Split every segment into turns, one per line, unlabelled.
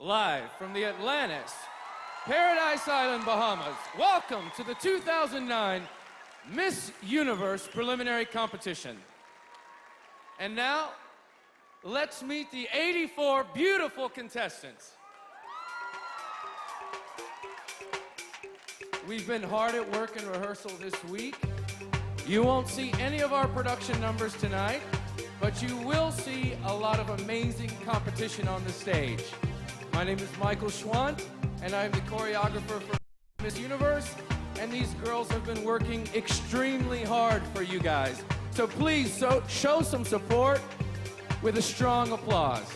live from the Atlantis, Paradise Island, Bahamas. Welcome to the 2009 Miss Universe preliminary competition. And now, let's meet the 84 beautiful contestants. We've been hard at work in rehearsal this week. You won't see any of our production numbers tonight, but you will see a lot of amazing competition on the stage. My name is Michael Schwant, and I'm the choreographer for Miss Universe, and these girls have been working extremely hard for you guys. So please show some support with a strong applause.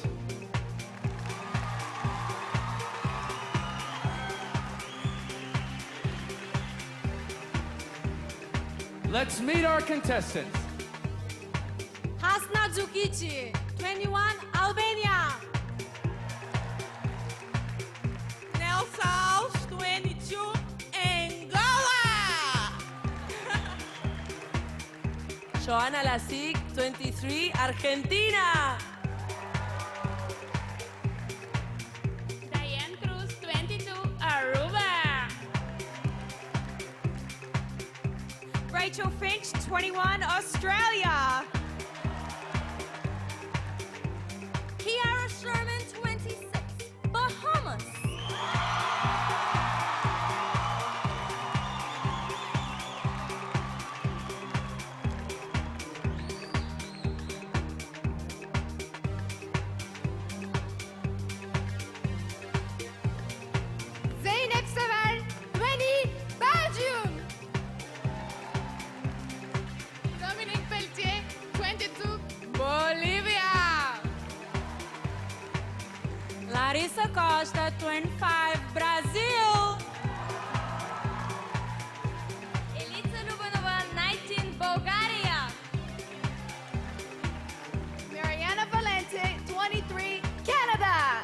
Let's meet our contestants.
Hasna Djukici, 21, Albania.
Nelsaus, 22, Angola.
Joana Lasic, 23, Argentina.
Diane Cruz, 22, Aruba.
Rachel Finch, 21, Australia. Kiara Sherman, 26, Bahamas. Zeynep Sever, 20, Belgium.
Dominique Pelletier, 22,
Bolivia. Larissa Costa, 25, Brazil. Elitsa Lubanova, 19, Bulgaria. Mariana Valente, 23, Canada.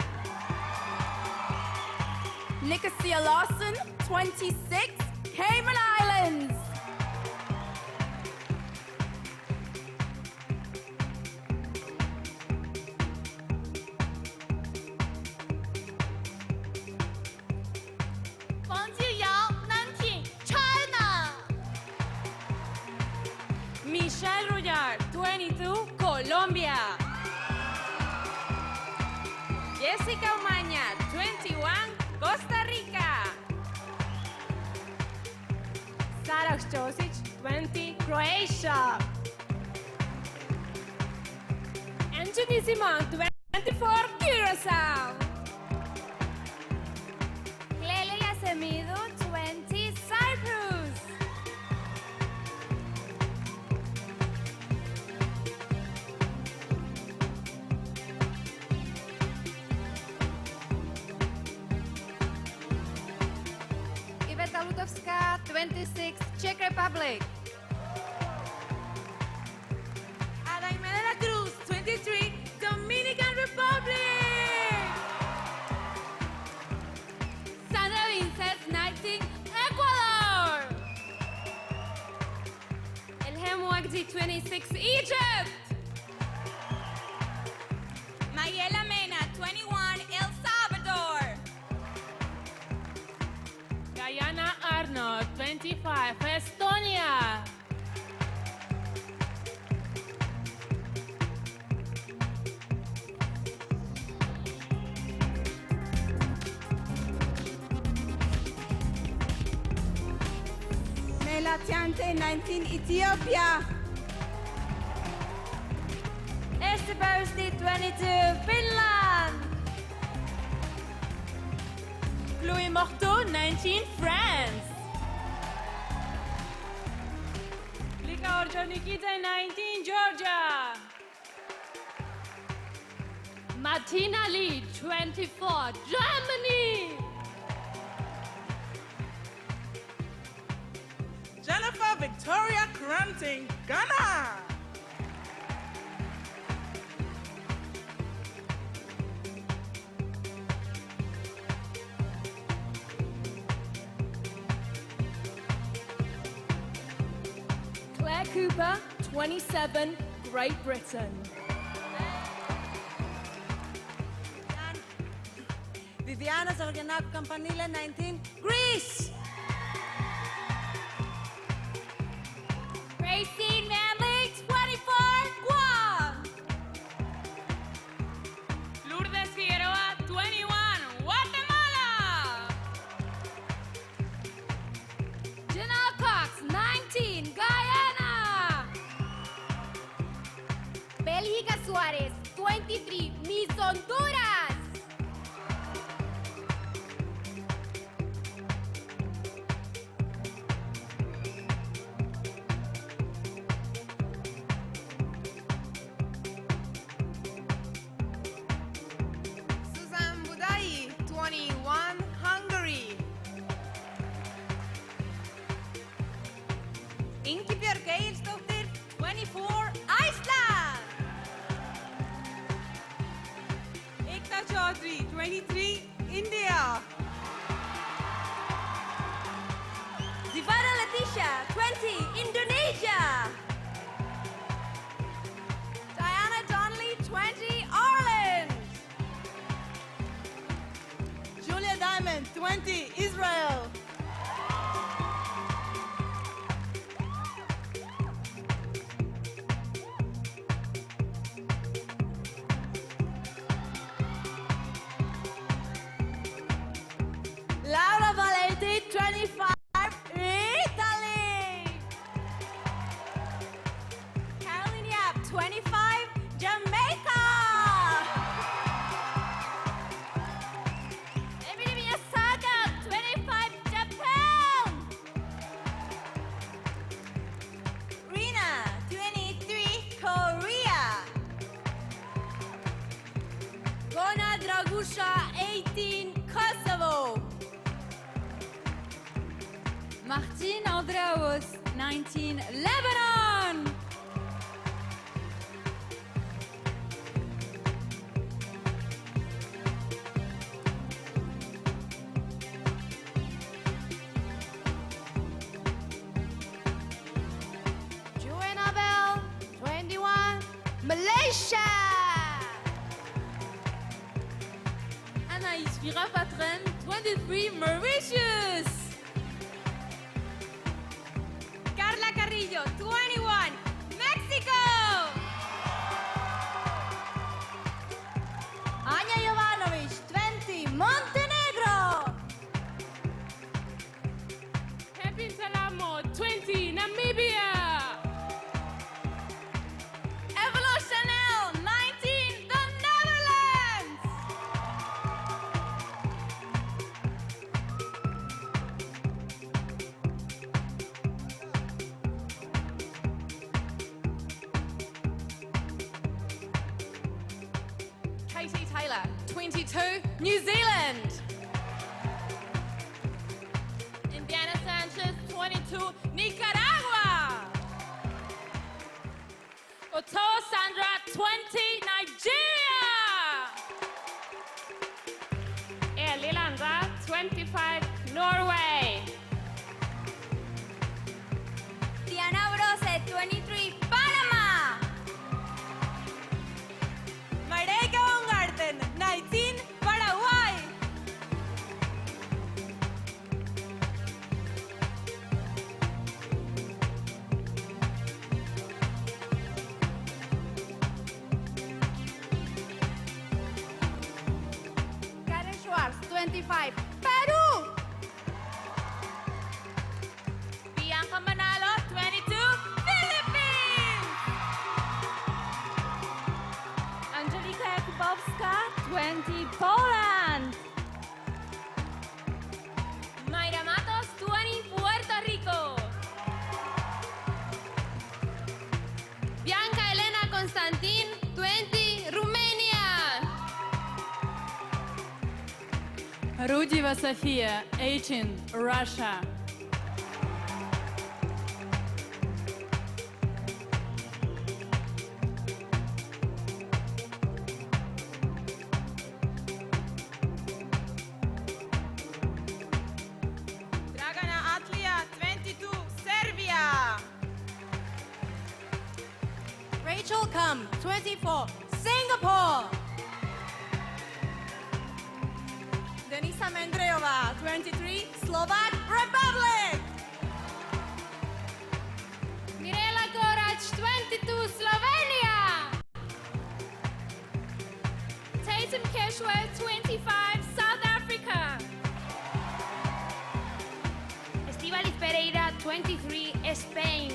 Nicosia Lawson, 26, Cayman Islands. Michelle Rouillard, 22, Colombia. Jessica Umaña, 21, Costa Rica. Sarah Josic, 20, Croatia. Anthony Simon, 24, Curacao. Clelia Semido, 20, Cyprus. Iveta Lutovska, 26, Czech Republic. Adaimé de la Cruz, 23, Dominican Republic. Sandra Vincent, 19, Ecuador. Elhem Wagdi, 26, Egypt. Mayela Mena, 21, El Salvador.
Diana Arnold, 25, Estonia.
Melatiante, 19, Ethiopia. Estebersti, 22, Finland. Chloé Morteau, 19, France. Lika Orjonikidze, 19, Georgia.
Martina Lee, 24, Germany.
Jennifer Victoria Cranting, Ghana.
Claire Cooper, 27, Great Britain.
Viviana Zorganaku Campanile, 19, Greece.
Racine Manley, 24, Guam.
Lourdes Figueroa, 21, Guatemala.
Janelle Cox, 19, Guyana. Bélgica Suárez, 23, Miss Honduras.
Susan Budai, 21, Hungary.
Ingibjörg Egilsdóttir, 24, Iceland.
Ekta Chaudhary, 23, India.
Divana Leticia, 20, Indonesia. Diana Donnelly, 20, Ireland.
Julia Diamond, 20, Israel.
Laura Valenti, 25, Italy. Caroline Yap, 25, Jamaica.
Emily Miyasaka, 25, Japan.
Rina, 23, Korea. Gona Dragusha, 18, Kosovo. Martin Andreaus, 19, Lebanon. Joanna Bell, 21, Malaysia. Anaïs Virapatren, 23, Mauritius. Carla Carrillo, 21, Mexico. Anya Jovanovic, 20, Montenegro.
Pepin Salamo, 20, Namibia.
Evelo Chanel, 19, the Netherlands.
Katie Taylor, 22, New Zealand. Indiana Sanchez, 22, Nicaragua. Otoa Sandra, 20, Nigeria. Eli Landa, 25, Norway.
Diana Brose, 23, Panama.
Mareike Baumgarten, 19, Paraguay. Karen Schwartz, 25, Peru.
Bianca Manalo, 22, Philippines. Angelika Jakubowska, 20, Poland. Mayra Matos, 20, Puerto Rico.
Bianca Elena Constantin, 20, Romania. Rudeva Sofia, 18, Russia.
Dragana Atlia, 22, Serbia.
Rachel Kum, 24, Singapore.
Denisa Mendrejová, 23, Slovak Republic.
Mirela Gorac, 22, Slovenia. Tatum Keshwell, 25, South Africa. Estivalis Pereira, 23, Spain.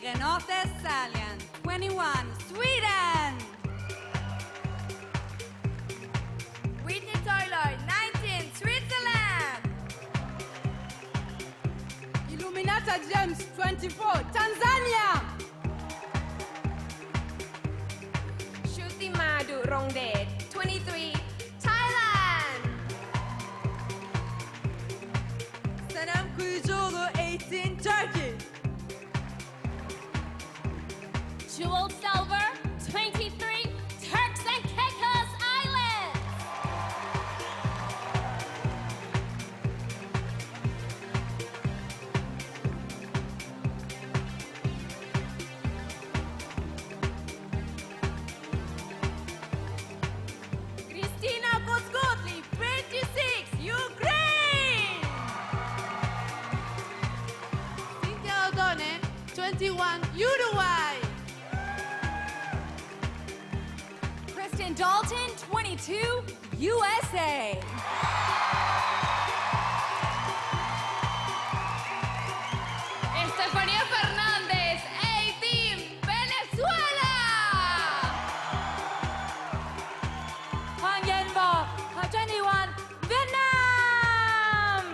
Renate Salian, 21, Sweden.
Whitney Toiler, 19, Switzerland.
Illuminata James, 24, Tanzania.
Shruti Madhu Rongdet, 23, Thailand.
Senem Kuyucuoğlu, 18, Turkey.
Jewel Silver, 23, Turks and Caicos Islands. Kristina Kotskotli, 26, Ukraine.
Cynthia Odone, 21, Uruguay.
Kristen Dalton, 22, USA.
Estefanía Fernández, 18, Venezuela.
Hoàng Yen Bo, 21, Vietnam.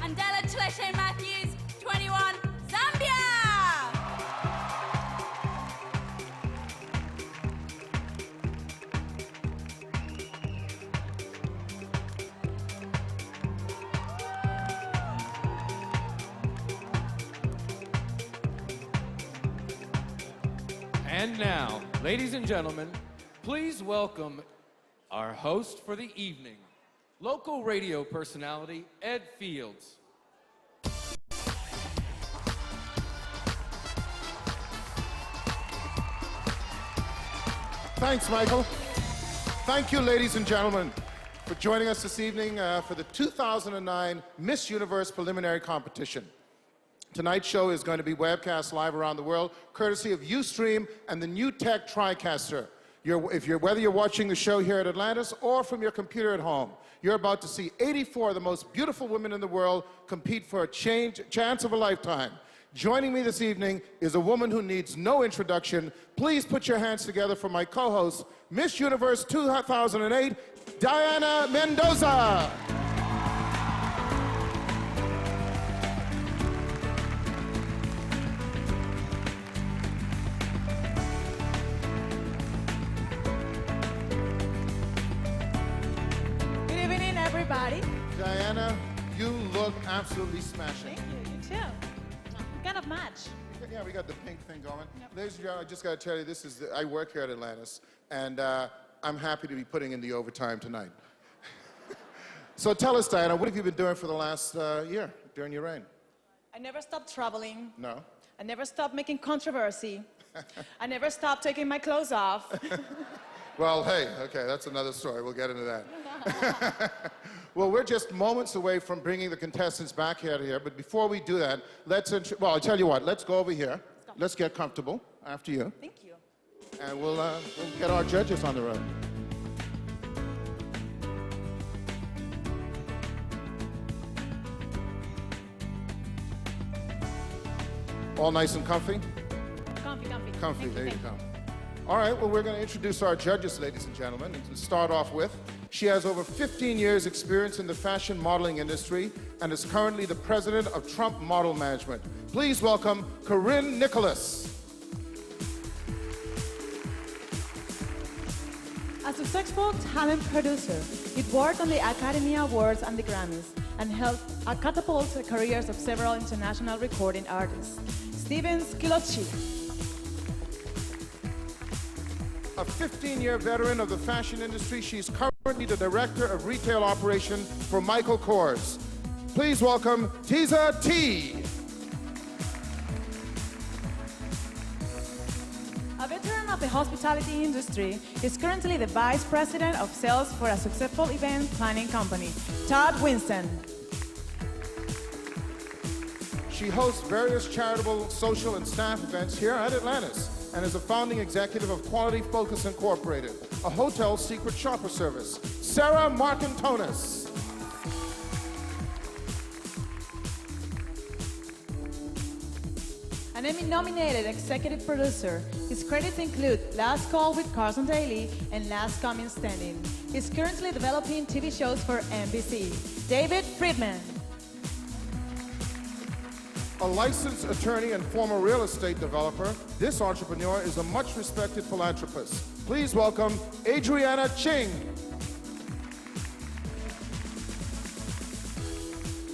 Andela Tleshe Matthews, 21, Zambia.
And now, ladies and gentlemen, please welcome our host for the evening, local radio personality Ed Fields.
Thanks, Michael. Thank you, ladies and gentlemen, for joining us this evening for the 2009 Miss Universe Preliminary Competition. Tonight's show is going to be webcast live around the world, courtesy of Ustream and the New Tech TriCaster. Whether you're watching the show here at Atlantis or from your computer at home, you're about to see 84 of the most beautiful women in the world compete for a chance of a lifetime. Joining me this evening is a woman who needs no introduction. Please put your hands together for my co-host, Miss Universe 2008, Diana Mendoza.
Good evening, everybody.
Diana, you look absolutely smashing.
Thank you. You too. We kind of match.
Yeah, we got the pink thing going. Ladies and gentlemen, I just got to tell you, I work here at Atlantis, and I'm happy to be putting in the overtime tonight. So tell us, Diana, what have you been doing for the last year during your reign?
I never stopped traveling.
No?
I never stopped making controversy. I never stopped taking my clothes off.
Well, hey, okay, that's another story. We'll get into that. Well, we're just moments away from bringing the contestants back here, but before we do that, well, I'll tell you what, let's go over here. Let's get comfortable after you,
Thank you.
and we'll get our judges on the road. All nice and comfy?
Comfy.
Comfy, there you go. All right, well, we're going to introduce our judges, ladies and gentlemen. And to start off with, she has over 15 years' experience in the fashion modeling industry and is currently the president of Trump Model Management. Please welcome Corinne Nicholas.
A successful talent producer, it worked on the Academy Awards and the Grammys and helped catapult the careers of several international recording artists. Steven Scilocci.
A 15-year veteran of the fashion industry, she's currently currently the Director of Retail Operation for Michael Kors. Please welcome Tiza T.
A veteran of the hospitality industry, he's currently the Vice President of Sales for a successful event planning company, Todd Winston.
She hosts various charitable, social, and staff events here at Atlantis and is a founding executive of Quality Focus Incorporated, a hotel secret shopper service. Sarah Marcantonis.
An Emmy-nominated executive producer. His credits include Last Call with Carson Daly and Last Comin' Standing. He's currently developing TV shows for NBC. David Friedman.
A licensed attorney and former real estate developer, this entrepreneur is a much-respected philanthropist. Please welcome Adriana Ching.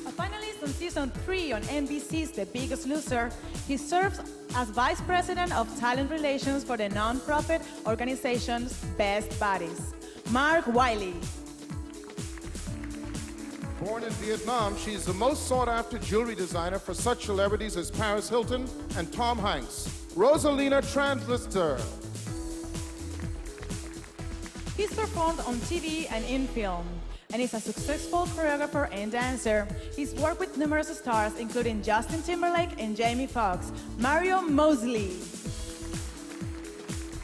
A finalist on season 3 on NBC's The Biggest Loser, he serves as Vice President of Talent Relations for the nonprofit organization's Best Buddies. Mark Wiley.
Born in Vietnam, she's the most sought-after jewelry designer for such celebrities as Paris Hilton and Tom Hanks. Rosalina Translister.
He's performed on TV and in film, and is a successful choreographer and dancer. He's worked with numerous stars, including Justin Timberlake and Jamie Foxx. Mario Mosley.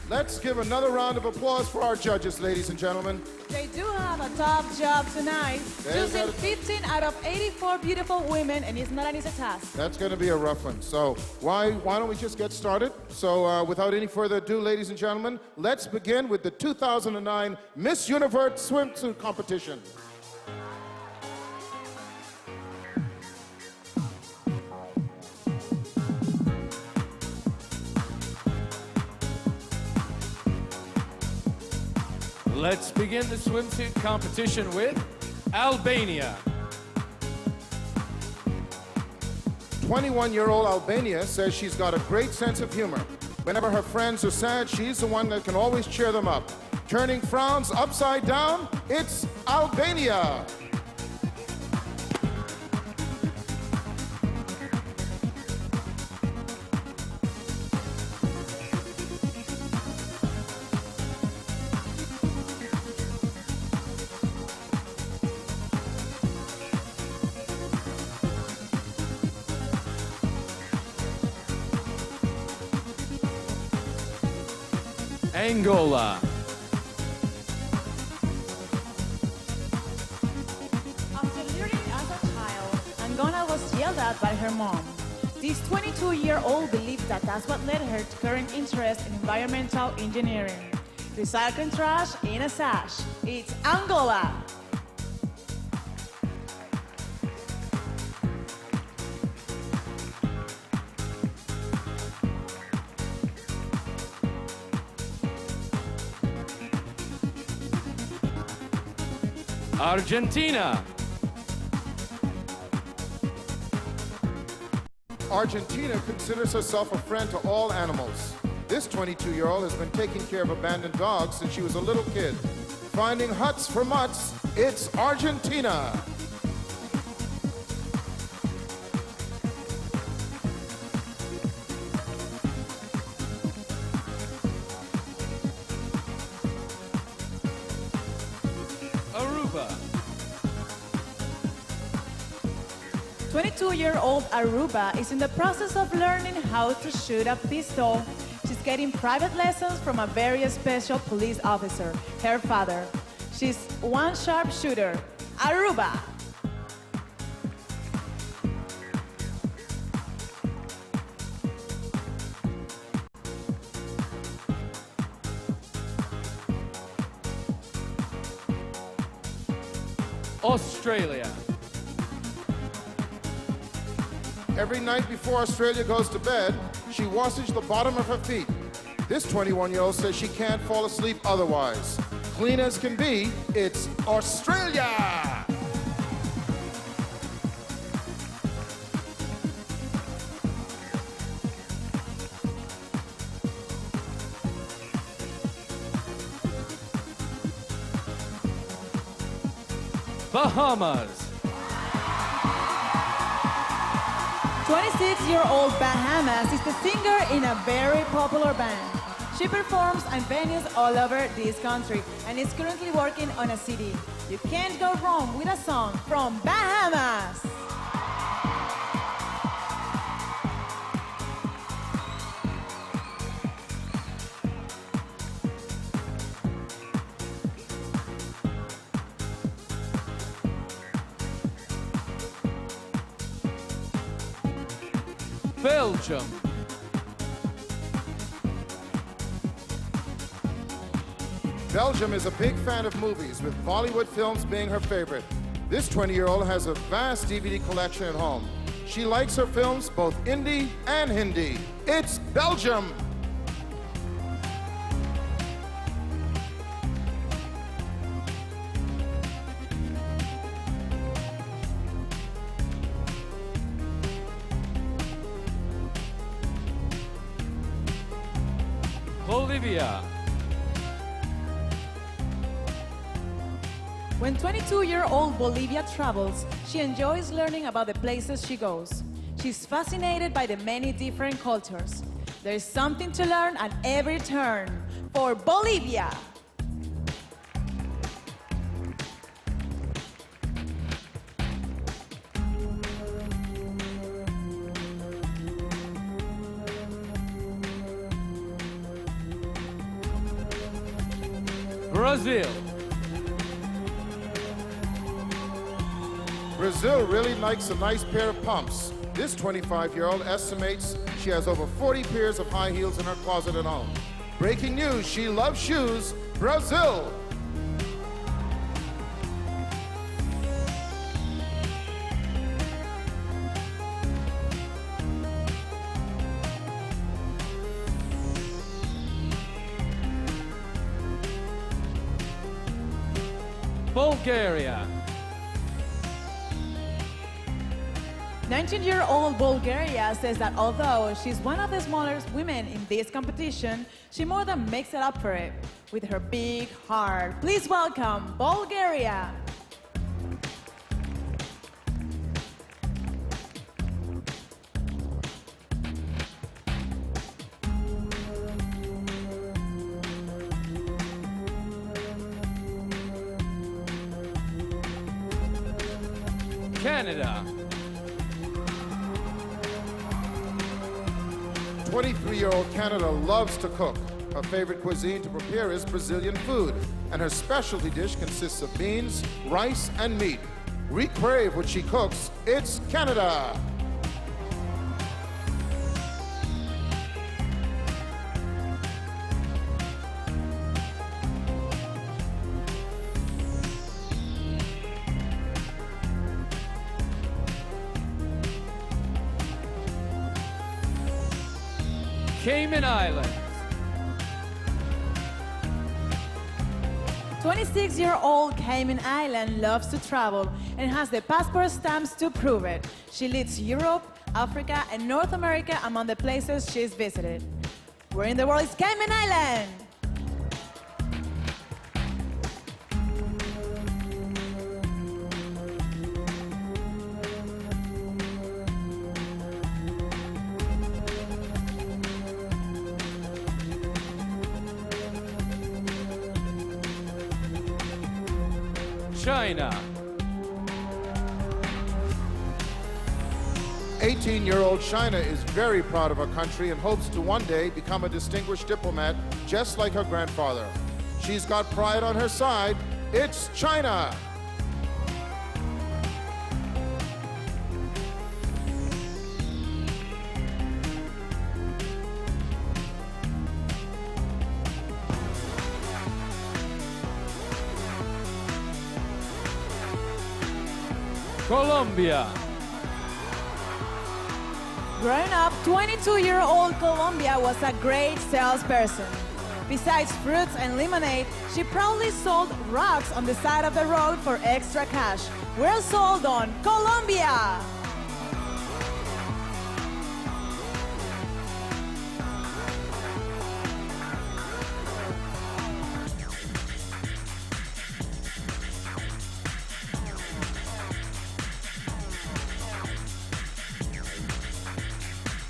Let's give another round of applause for our judges, ladies and gentlemen.
They do have a tough job tonight,
They've
choosing
got
15 out of 84 beautiful women, and it's not an easy task.
That's going to be a rough one. So why don't we just get started? So without any further ado, ladies and gentlemen, let's begin with the 2009 Miss Universe swimsuit competition.
Let's begin the swimsuit competition with Albania.
21-year-old Albania says she's got a great sense of humor. Whenever her friends are sad, she's the one that can always cheer them up. Turning frowns upside down, it's Albania.
Angola.
After learning as a child, Angola was yelled at by her mom. This 22-year-old believed that that's what led her to current interest in environmental engineering. Recycling trash in a sash. It's Angola.
Argentina.
Argentina considers herself a friend to all animals. This 22-year-old has been taking care of abandoned dogs since she was a little kid. Finding huts for mutts, it's Argentina.
Aruba.
22-year-old Aruba is in the process of learning how to shoot a pistol. She's getting private lessons from a very special police officer, her father. She's one sharp shooter. Aruba.
Australia.
Every night before Australia goes to bed, she washes the bottom of her feet. This 21-year-old says she can't fall asleep otherwise. Clean as can be, it's Australia!
Bahamas.
26-year-old Bahamas is the singer in a very popular band. She performs at venues all over this country and is currently working on a CD. You can't go wrong with a song from Bahamas.
Belgium.
Belgium is a big fan of movies, with Bollywood films being her favorite. This 20-year-old has a vast DVD collection at home. She likes her films both Indie and Hindi. It's Belgium.
Bolivia.
When 22-year-old Bolivia travels, she enjoys learning about the places she goes. She's fascinated by the many different cultures. There's something to learn at every turn. For Bolivia!
Brazil.
Brazil really likes a nice pair of pumps. This 25-year-old estimates she has over 40 pairs of high heels in her closet at home. Breaking news, she loves shoes. Brazil.
Bulgaria.
19-year-old Bulgaria says that although she's one of the smallest women in this competition, she more than makes it up for it with her big heart. Please welcome Bulgaria.
Canada.
23-year-old Canada loves to cook. Her favorite cuisine to prepare is Brazilian food, and her specialty dish consists of beans, rice, and meat. Recrave what she cooks. It's Canada.
Cayman Islands.
26-year-old Cayman Island loves to travel and has the passport stamps to prove it. She leads Europe, Africa, and North America among the places she's visited. Where in the world is Cayman Island?
China.
18-year-old China is very proud of her country and hopes to one day become a distinguished diplomat just like her grandfather. She's got pride on her side. It's China.
Colombia.
Growing up, 22-year-old Colombia was a great salesperson. Besides fruits and lemonade, she proudly sold rocks on the side of the road for extra cash. We're sold on Colombia!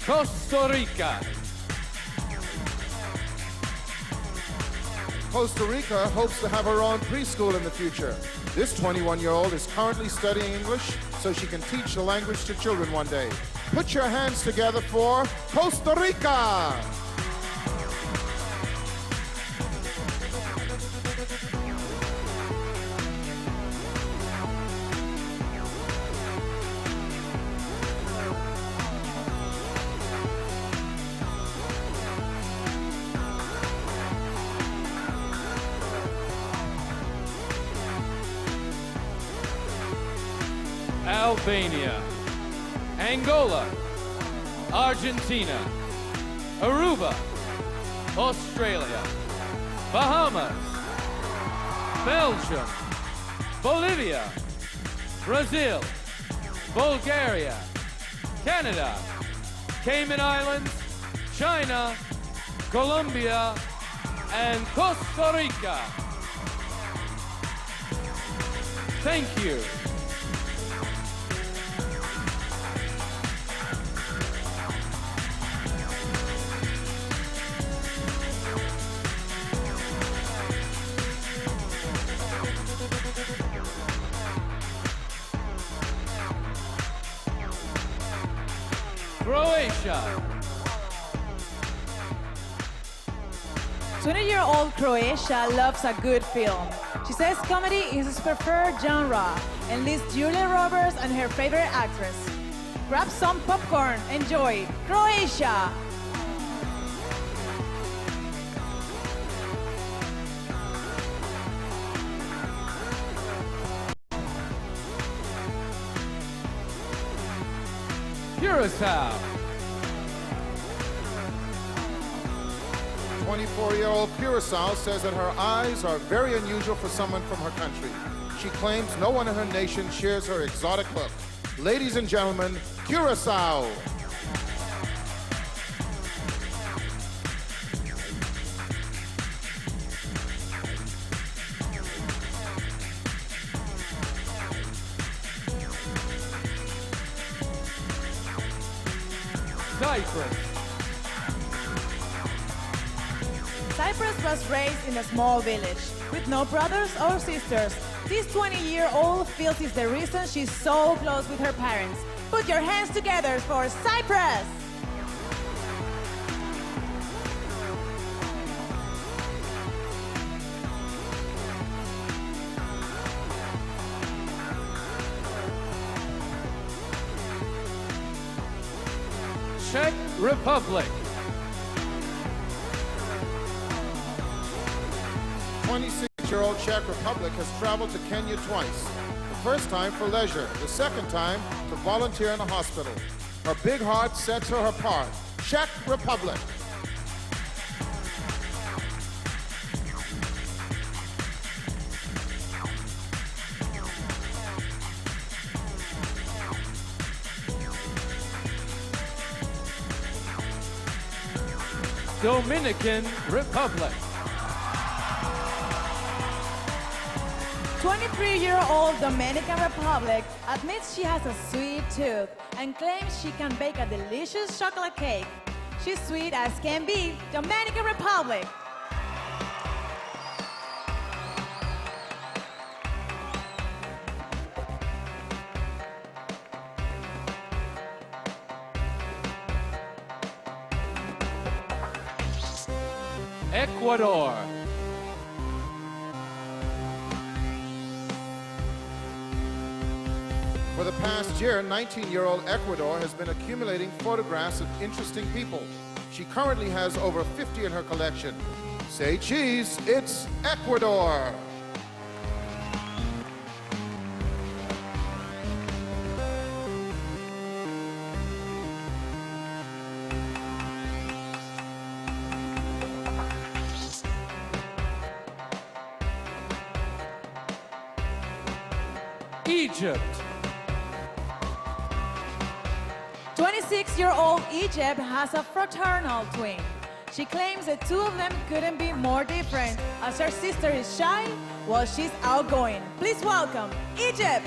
Costa Rica.
Costa Rica hopes to have her own preschool in the future. This 21-year-old is currently studying English so she can teach the language to children one day. Put your hands together for Costa Rica!
Albania, Angola, Argentina, Aruba, Australia, Bahamas, Belgium, Bolivia, Brazil, Bulgaria, Canada, Cayman Islands, China, Colombia, and Costa Rica. Thank you. Croatia.
20-year-old Croatia loves a good film. She says comedy is his preferred genre and lists Julia Roberts and her favorite actress. Grab some popcorn, enjoy Croatia!
Curacao.
24-year-old Curacao says that her eyes are very unusual for someone from her country. She claims no one in her nation shares her exotic look. Ladies and gentlemen, Curacao.
Cyprus.
Cyprus was raised in a small village with no brothers or sisters. This 20-year-old feels it's the reason she's so close with her parents. Put your hands together for Cyprus!
Czech Republic.
26-year-old Czech Republic has traveled to Kenya twice. The first time for leisure, the second time to volunteer in a hospital. Her big heart sets her apart. Czech Republic.
Dominican Republic.
23-year-old Dominican Republic admits she has a sweet tooth and claims she can bake a delicious chocolate cake. She's sweet as can be. Dominican Republic.
Ecuador.
For the past year, 19-year-old Ecuador has been accumulating photographs of interesting people. She currently has over 50 in her collection. Say cheese, it's Ecuador.
Egypt.
26-year-old Egypt has a fraternal twin. She claims the two of them couldn't be more different, as her sister is shy while she's outgoing. Please welcome Egypt!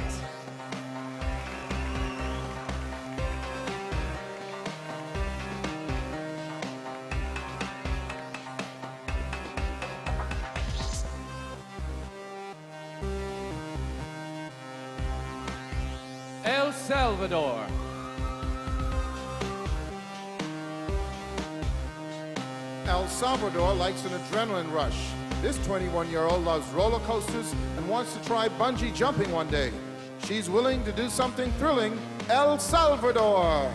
El Salvador.
El Salvador likes an adrenaline rush. This 21-year-old loves roller coasters and wants to try bungee jumping one day. She's willing to do something thrilling. El Salvador.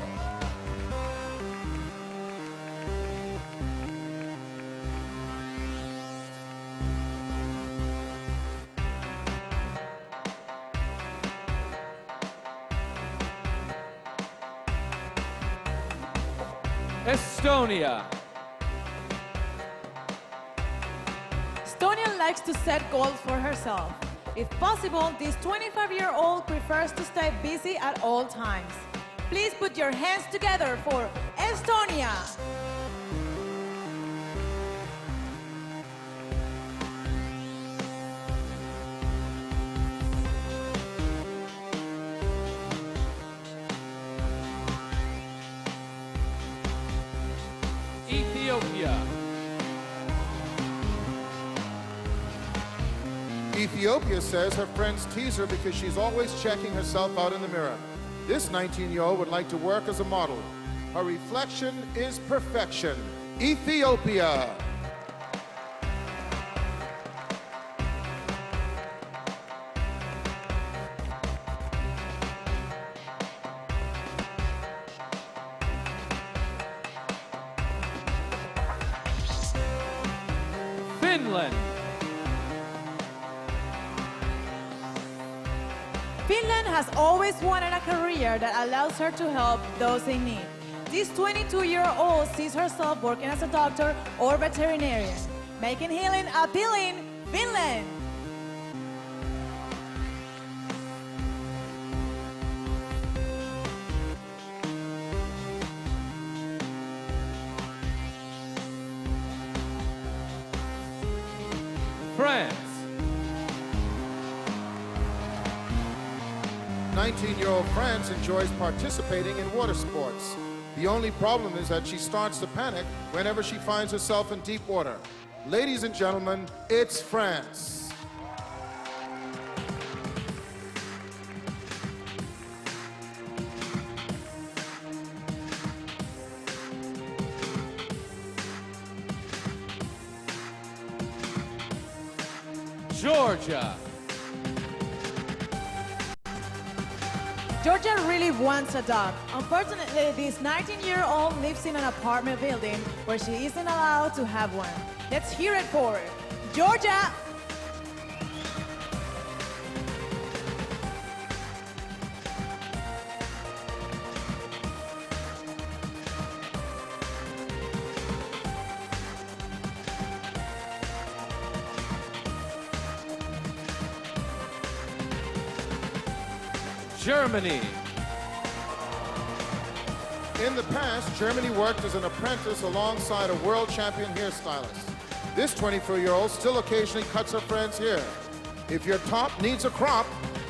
Estonia.
Estonia likes to set goals for herself. If possible, this 25-year-old prefers to stay busy at all times. Please put your hands together for Estonia.
Ethiopia.
Ethiopia says her friends tease her because she's always checking herself out in the mirror. This 19-year-old would like to work as a model. Her reflection is perfection. Ethiopia.
Finland.
Finland has always wanted a career that allows her to help those in need. This 22-year-old sees herself working as a doctor or veterinarian, making healing appealing. Finland.
France.
19-year-old France enjoys participating in water sports. The only problem is that she starts to panic whenever she finds herself in deep water. Ladies and gentlemen, it's France.
Georgia.
Georgia really wants a dog. Unfortunately, this 19-year-old lives in an apartment building where she isn't allowed to have one. Let's hear it for Georgia.
Germany.
In the past, Germany worked as an apprentice alongside a world champion hairstylist. This 24-year-old still occasionally cuts her friend's hair. If your top needs a crop,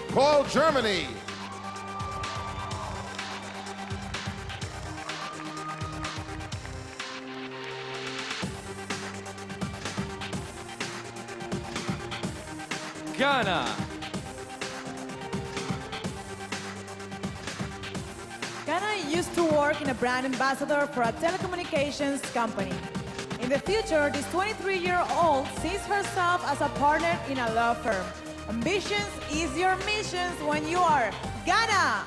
call Germany.
Ghana.
Ghana used to work in a brand ambassador for a telecommunications company. In the future, this 23-year-old sees herself as a partner in a law firm. Ambitions is your missions when you are Ghana.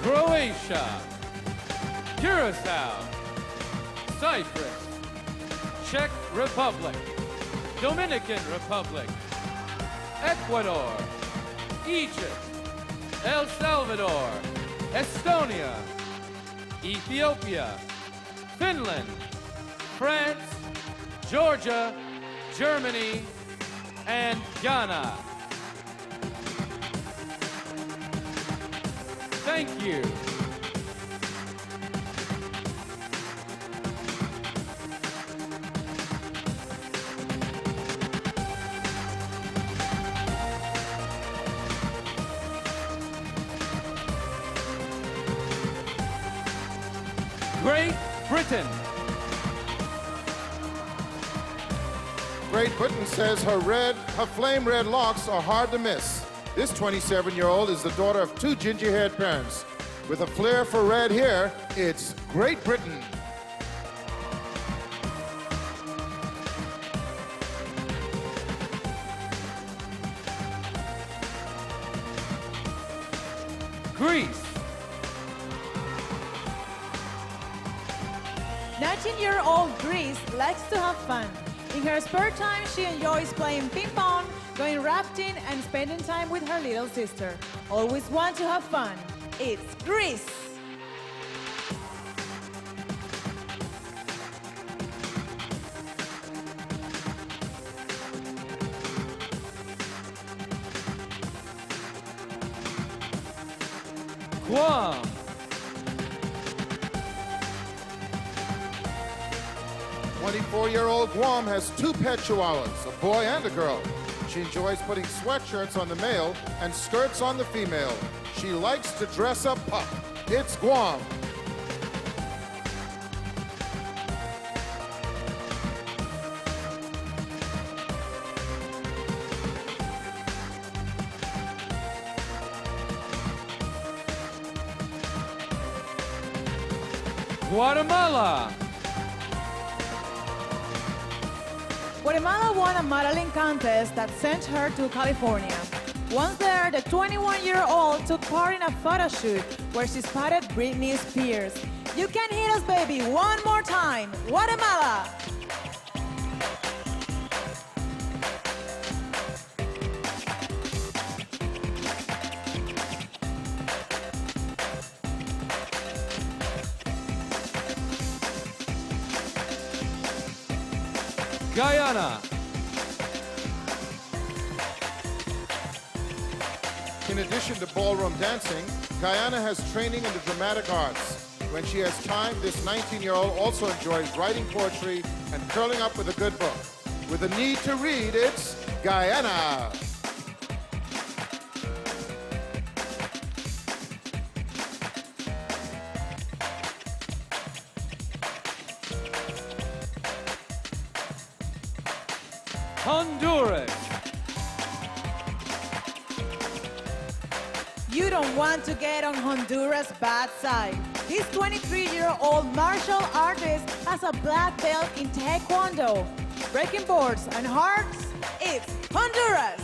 Croatia. Curacao. Cyprus. Czech Republic. Dominican Republic. Ecuador. Egypt. El Salvador. Estonia. Ethiopia. Finland. France. Georgia. Germany. And Ghana. Thank you. Great Britain.
Great Britain says her flame red locks are hard to miss. This 27-year-old is the daughter of two ginger-haired parents. With a flair for red hair, it's Great Britain.
Greece.
19-year-old Greece likes to have fun. In her spare time, she enjoys playing ping pong, going rafting, and spending time with her little sister. Always want to have fun. It's Greece.
Guam.
24-year-old Guam has two pet chihuahuas, a boy and a girl. She enjoys putting sweatshirts on the male and skirts on the female. She likes to dress up pup. It's Guam.
Guatemala.
Guatemala won a modeling contest that sent her to California. Once there, the 21-year-old took part in a photo shoot where she spotted Britney Spears. You can hit us, baby, one more time. Guatemala.
Guyana.
In addition to ballroom dancing, Guyana has training in the dramatic arts. When she has time, this 19-year-old also enjoys writing poetry and curling up with a good book. With a need to read, it's Guyana.
Honduras.
You don't want to get on Honduras' bad side. This 23-year-old martial artist has a black belt in Taekwondo. Breaking boards and hearts, it's Honduras.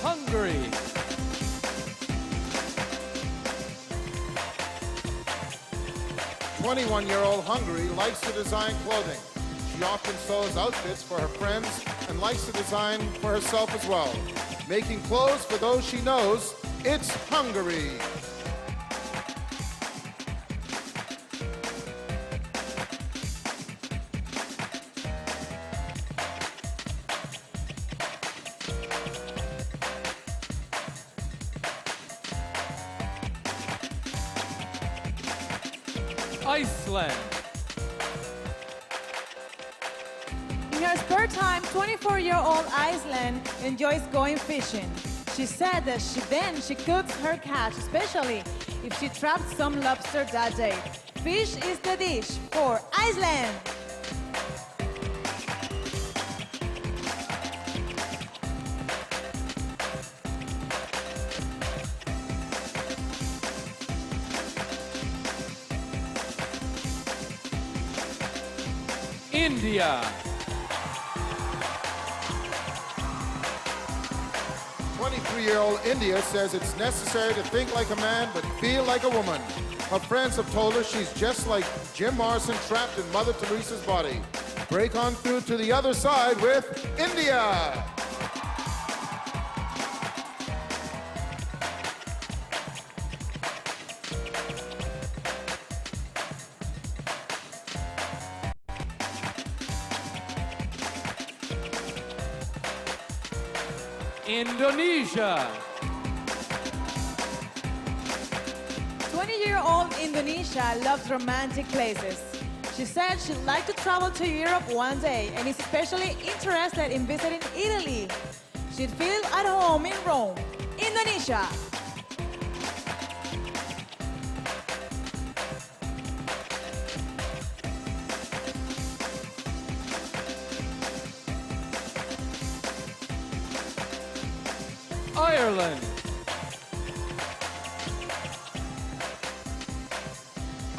Hungary.
21-year-old Hungary likes to design clothing. She often sews outfits for her friends and likes to design for herself as well. Making clothes for those she knows, it's Hungary.
Iceland.
In her spare time, 24-year-old Iceland enjoys going fishing. She said that she cooks her catch, especially if she trapped some lobster that day. Fish is the dish for Iceland.
India.
23-year-old India says it's necessary to think like a man but feel like a woman. Her friends have told her she's just like Jim Morrison trapped in Mother Teresa's body. Break on through to the other side with India.
Indonesia.
20-year-old Indonesia loves romantic places. She said she'd like to travel to Europe one day and is especially interested in visiting Italy. She'd feel at home in Rome, Indonesia.
Ireland.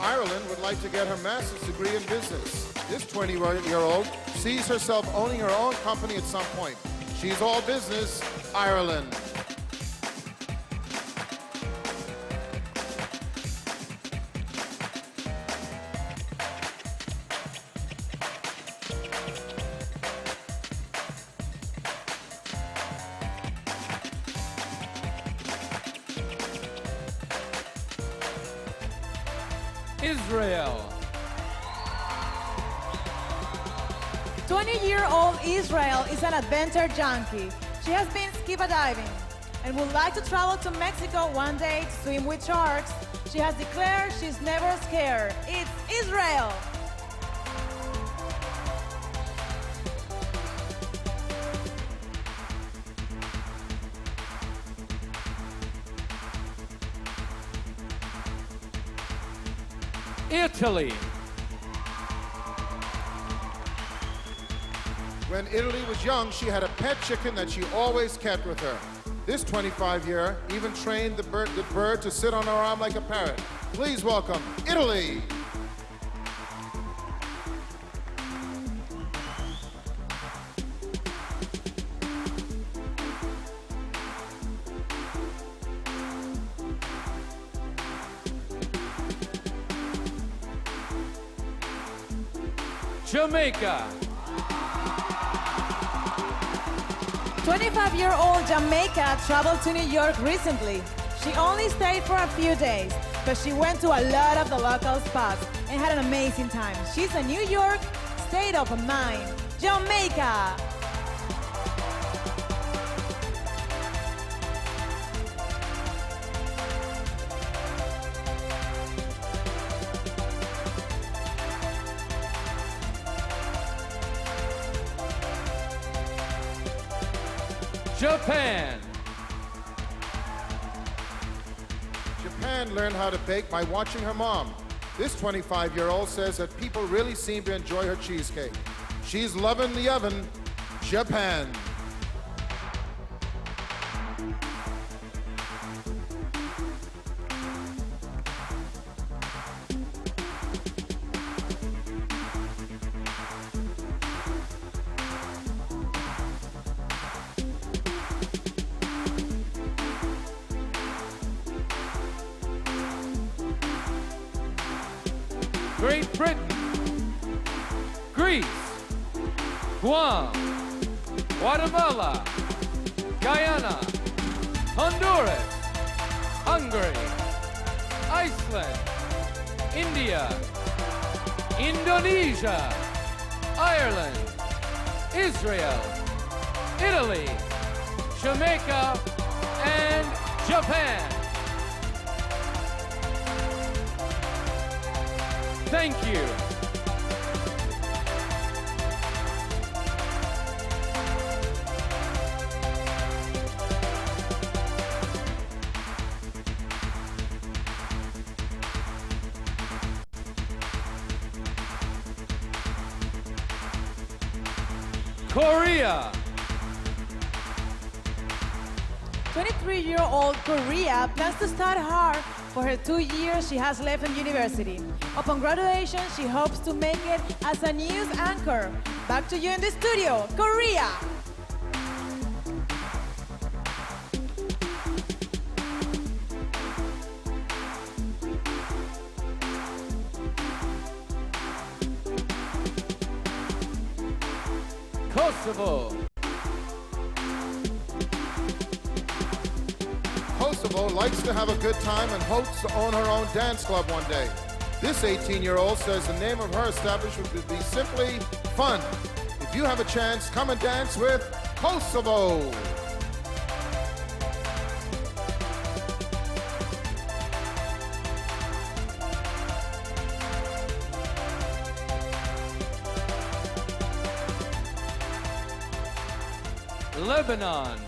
Ireland would like to get her master's degree in business. This 20-year-old sees herself owning her own company at some point. She's all business, Ireland.
Israel.
20-year-old Israel is an adventure junkie. She has been scuba diving and would like to travel to Mexico one day to swim with sharks. She has declared she's never scared. It's Israel.
Italy.
When Italy was young, she had a pet chicken that she always kept with her. This 25-year even trained the bird to sit on her arm like a parrot. Please welcome Italy.
Jamaica.
25-year-old Jamaica traveled to New York recently. She only stayed for a few days, but she went to a lot of the local spots and had an amazing time. She's a New York state of mind. Jamaica.
Japan.
Japan learned how to bake by watching her mom. This 25-year-old says that people really seem to enjoy her cheesecake. She's loving the oven, Japan.
Great Britain. Greece. Guam. Guatemala. Guyana. Honduras. Hungary. Iceland. India. Indonesia. Ireland. Israel. Italy. Jamaica. And Japan. Thank you. Korea.
23-year-old Korea plans to start hard for her 2 years she has left in university. Upon graduation, she hopes to make it as a news anchor. Back to you in the studio, Korea.
Kosovo.
Kosovo likes to have a good time and hopes to own her own dance club one day. This 18-year-old says the name of her establishment would be simply fun. If you have a chance, come and dance with Kosovo.
Lebanon.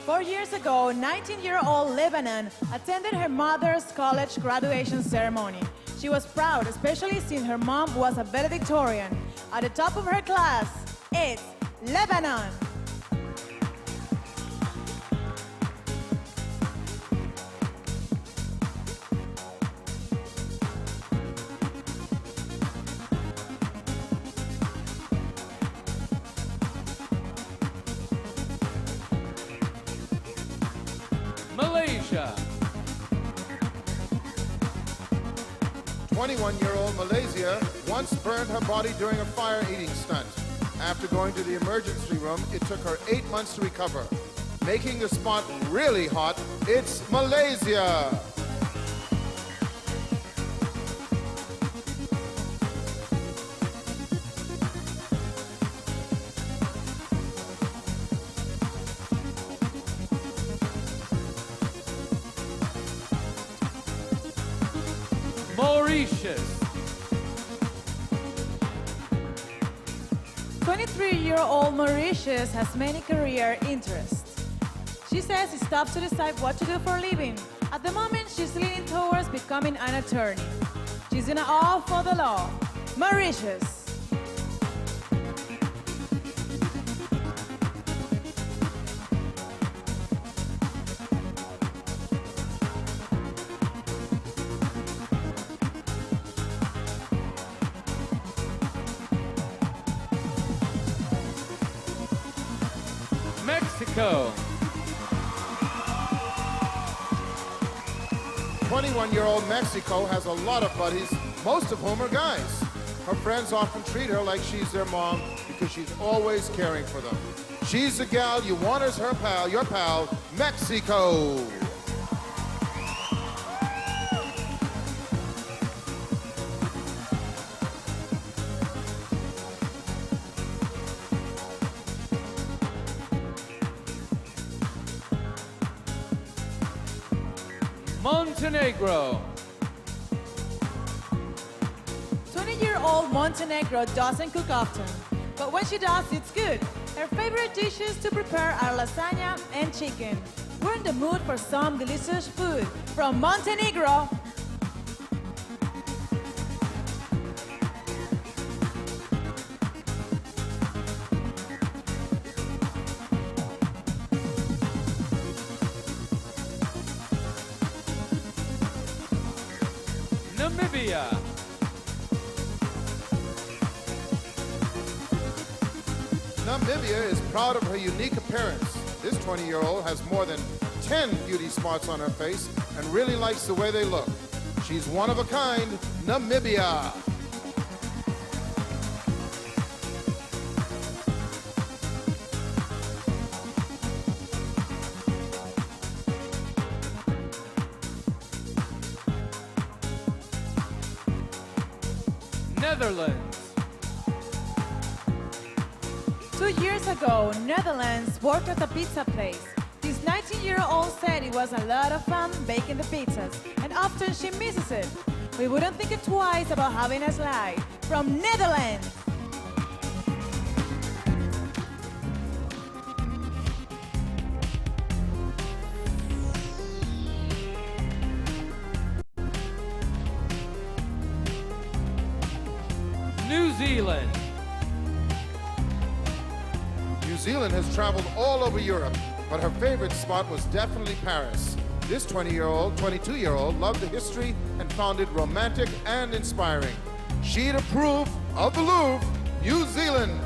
4 years ago, 19-year-old Lebanon attended her mother's college graduation ceremony. She was proud, especially since her mom was a valedictorian. At the top of her class, it's Lebanon.
Malaysia.
21-year-old Malaysia once burned her body during a fire-eating stunt. After going to the emergency room, it took her 8 months to recover. Making the spot really hot, it's Malaysia.
Mauritius.
23-year-old Mauritius has many career interests. She says it's tough to decide what to do for a living. At the moment, she's leaning towards becoming an attorney. She's in awe for the law. Mauritius.
Mexico.
21-year-old Mexico has a lot of buddies, most of whom are guys. Her friends often treat her like she's their mom because she's always caring for them. She's the gal you want as her pal, your pal, Mexico.
Montenegro.
20-year-old Montenegro doesn't cook often, but when she does, it's good. Her favorite dishes to prepare are lasagna and chicken. We're in the mood for some delicious food from Montenegro.
Namibia.
Namibia is proud of her unique appearance. This 20-year-old has more than 10 beauty spots on her face and really likes the way they look. She's one of a kind, Namibia.
Netherlands.
2 years ago, Netherlands worked at a pizza place. This 19-year-old said it was a lot of fun baking the pizzas, and often she misses it. We wouldn't think it twice about having a slide. From Netherlands.
New Zealand.
New Zealand has traveled all over Europe, but her favorite spot was definitely Paris. This 22-year-old loved the history and found it romantic and inspiring. She'd approve of the Louvre, New Zealand.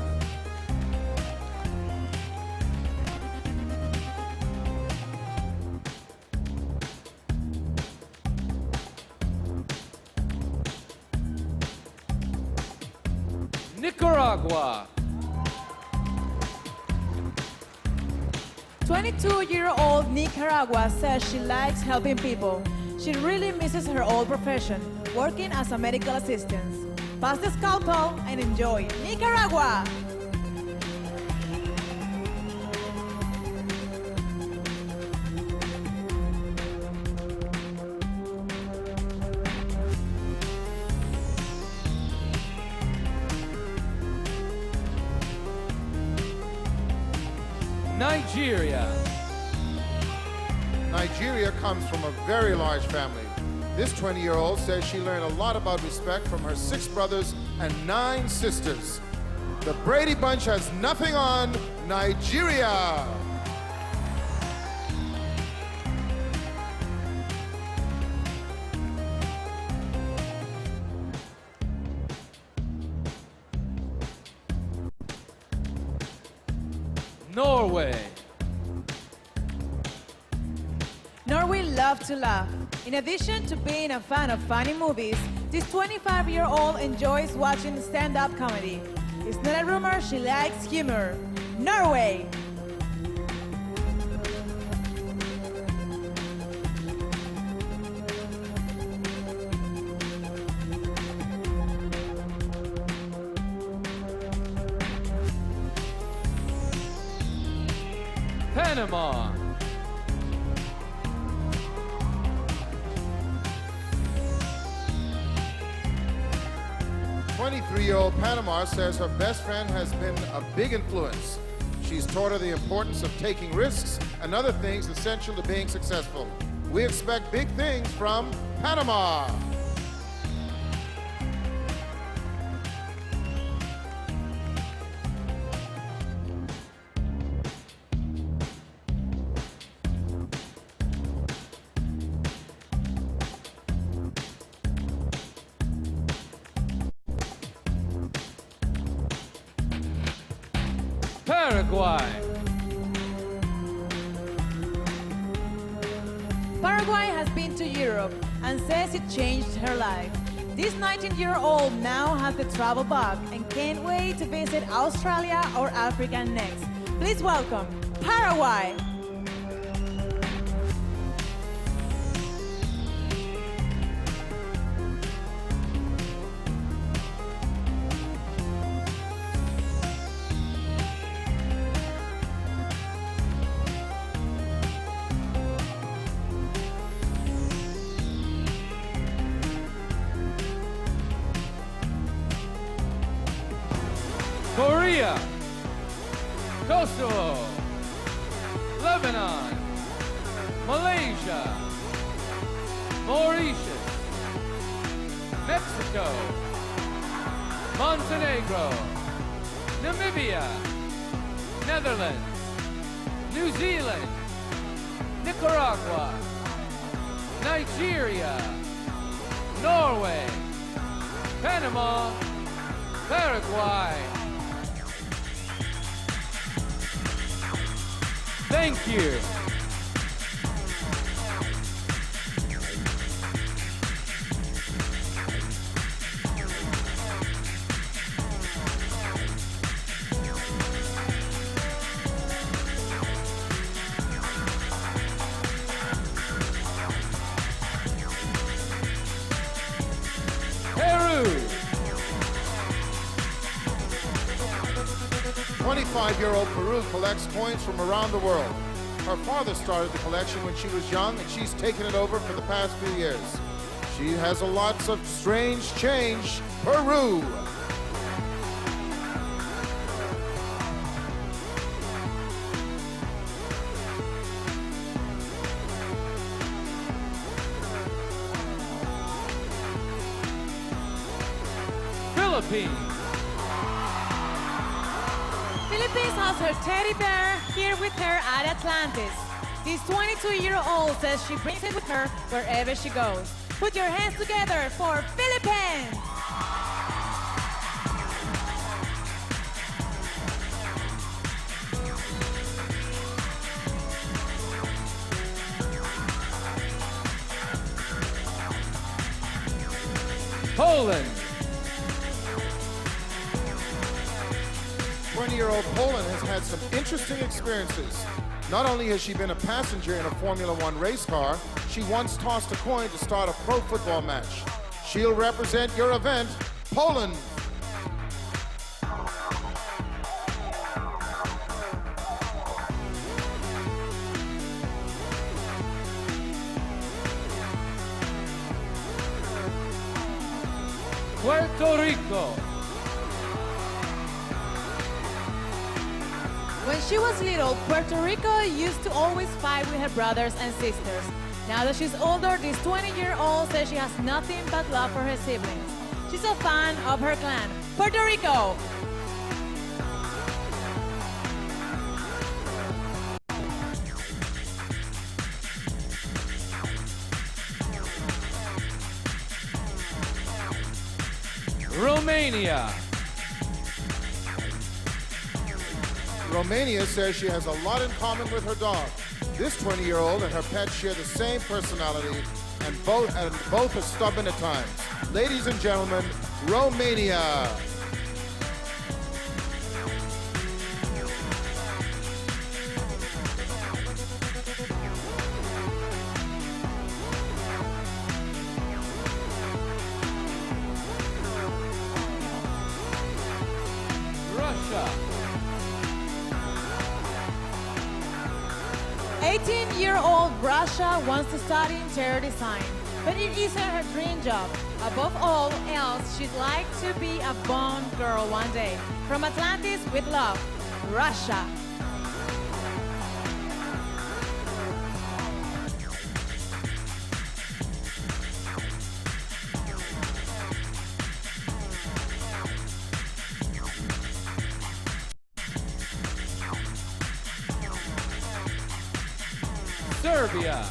Nicaragua.
22-year-old Nicaragua says she likes helping people. She really misses her old profession, working as a medical assistant. Pass the scalpel and enjoy Nicaragua!
Nigeria.
Nigeria comes from a very large family. This 20-year-old says she learned a lot about respect from her 6 brothers and 9 sisters. The Brady Bunch has nothing on Nigeria.
Norway.
Norway loves to laugh. In addition to being a fan of funny movies, this 25-year-old enjoys watching stand-up comedy. It's not a rumor, she likes humor. Norway!
Panama.
Twenty-three-year-old Panama says her best friend has been a big influence. She's taught her the importance of taking risks and other things essential to being successful. We expect big things from Panama.
Paraguay.
Paraguay has been to Europe and says it changed her life. This 19-year-old now has the travel bug and can't wait to visit Australia or Africa next. Please welcome Paraguay.
Korea. Kosovo. Lebanon. Malaysia. Mauritius. Mexico. Montenegro. Namibia. Netherlands. New Zealand. Nicaragua. Nigeria. Norway. Panama. Paraguay. Thank you. Peru.
25-year-old Peru collects coins from around the world. Her father started the collection when she was young, and she's taken it over for the past few years. She has a lots of strange change. Peru.
Philippines.
Philippines has her teddy bear here with her at Atlantis. This 22-year-old says she brings it with her wherever she goes. Put your hands together for Philippines!
Poland.
20-year-old Poland has had some interesting experiences. Not only has she been a passenger in a Formula One race car, she once tossed a coin to start a pro football match. She'll represent your event, Poland.
Puerto Rico.
When
she was little, Puerto Rico used to always fight with her brothers and sisters. Now that she's older, this 20-year-old says she has nothing but love for her siblings. She's a fan of her clan, Puerto Rico.
Romania.
Romania says she has a lot in common with her dog. This 20-year-old and her pet share the same personality and both are stubborn at times. Ladies and gentlemen, Romania.
Russia.
18-year-old Rasha wants to study interior design, but it isn't her dream job. Above all else, she'd like to be a Bond girl one day. From Atlantis with love, Rasha.
Serbia.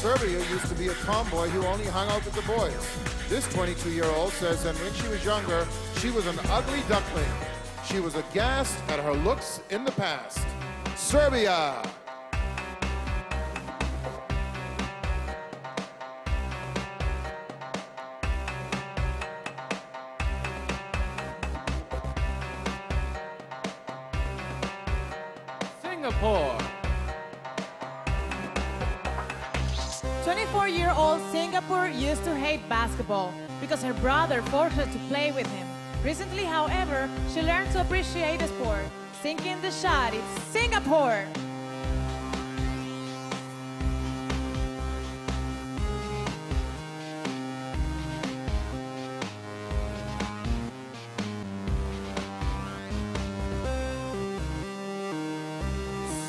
Serbia used to be a tomboy who only hung out with the boys. This 22-year-old says that when she was younger, she was an ugly duckling. She was aghast at her looks in the past. Serbia.
Singapore.
24-year-old Singapore used to hate basketball because her brother forced her to play with him. Recently, however, she learned to appreciate the sport. Sinking the shot, it's Singapore!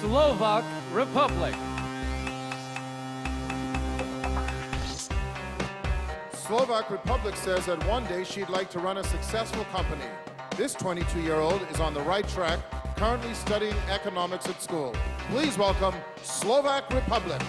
Slovak Republic.
Slovak Republic says that one day she'd like to run a successful company. This 22-year-old is on the right track, currently studying economics at school. Please welcome Slovak Republic.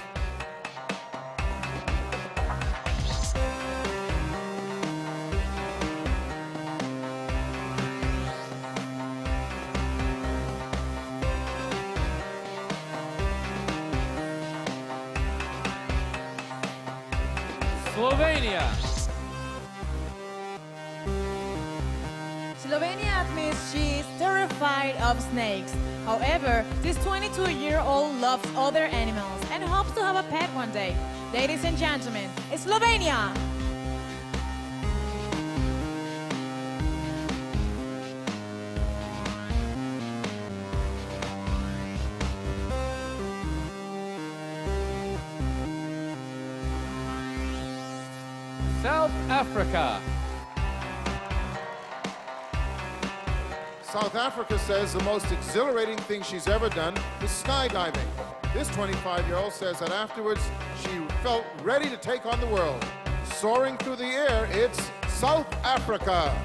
Slovenia.
Slovenia admits she is terrified of snakes. However, this 22-year-old loves other animals and hopes to have a pet one day. Ladies and gentlemen, Slovenia!
South Africa.
South Africa says the most exhilarating thing she's ever done is skydiving. This 25-year-old says that afterwards she felt ready to take on the world. Soaring through the air, it's South Africa.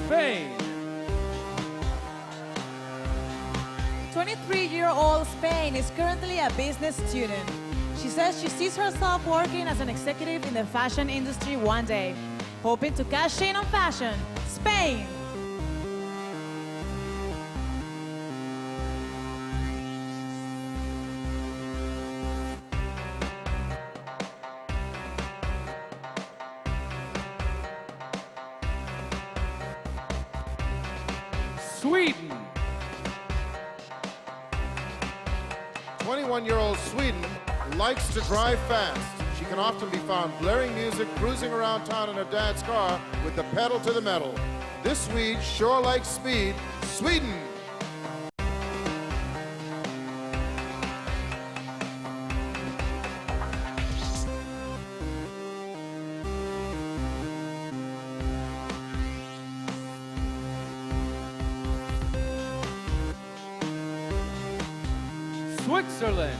Spain.
23-year-old Spain is currently a business student. She says she sees herself working as an executive in the fashion industry one day, hoping to cash in on fashion. Spain!
Sweden.
21-year-old Sweden likes to drive fast. She can often be found blaring music, cruising around town in her dad's car with the pedal to the metal. This Swede sure likes speed. Sweden!
Switzerland.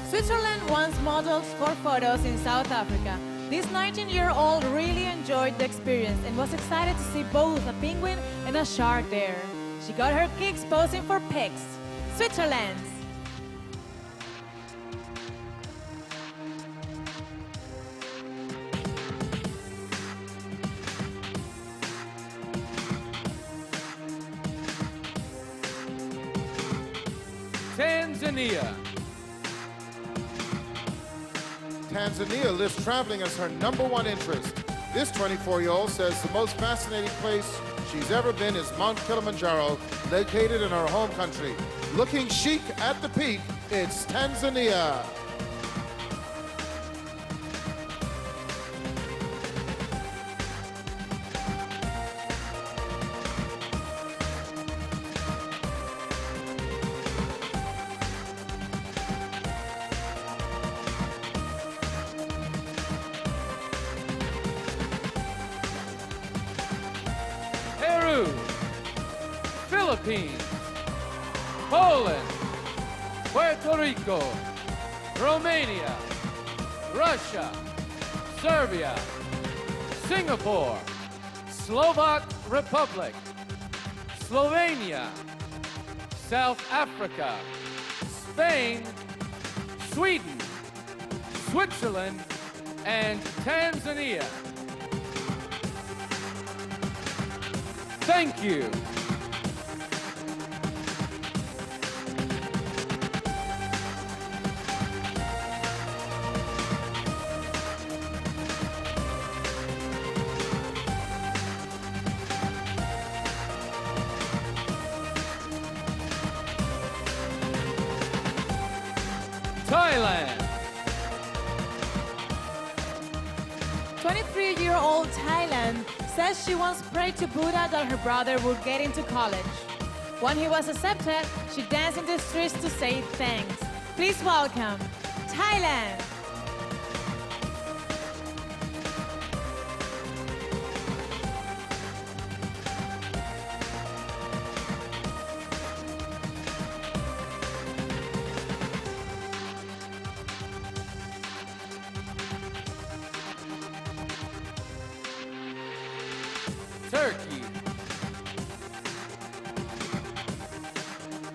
Switzerland once models for photos in South Africa. This 19-year-old really enjoyed the experience and was excited to see both a penguin and a shark there. She got her kicks posing for pics. Switzerland.
Tanzania.
Tanzania lists traveling as her #1 interest. This 24-year-old says the most fascinating place she's ever been is Mount Kilimanjaro, located in her home country. Looking chic at the peak, it's Tanzania.
Peru, Philippines, Poland, Puerto Rico, Romania, Russia, Serbia, Singapore, Slovak Republic, Slovenia, South Africa, Spain, Sweden, Switzerland, and Tanzania. Thank you. Thailand.
23-year-old Thailand says she once prayed to Buddha that her brother would get into college. When he was accepted, she danced in the streets to say thanks. Please welcome Thailand.
Turkey.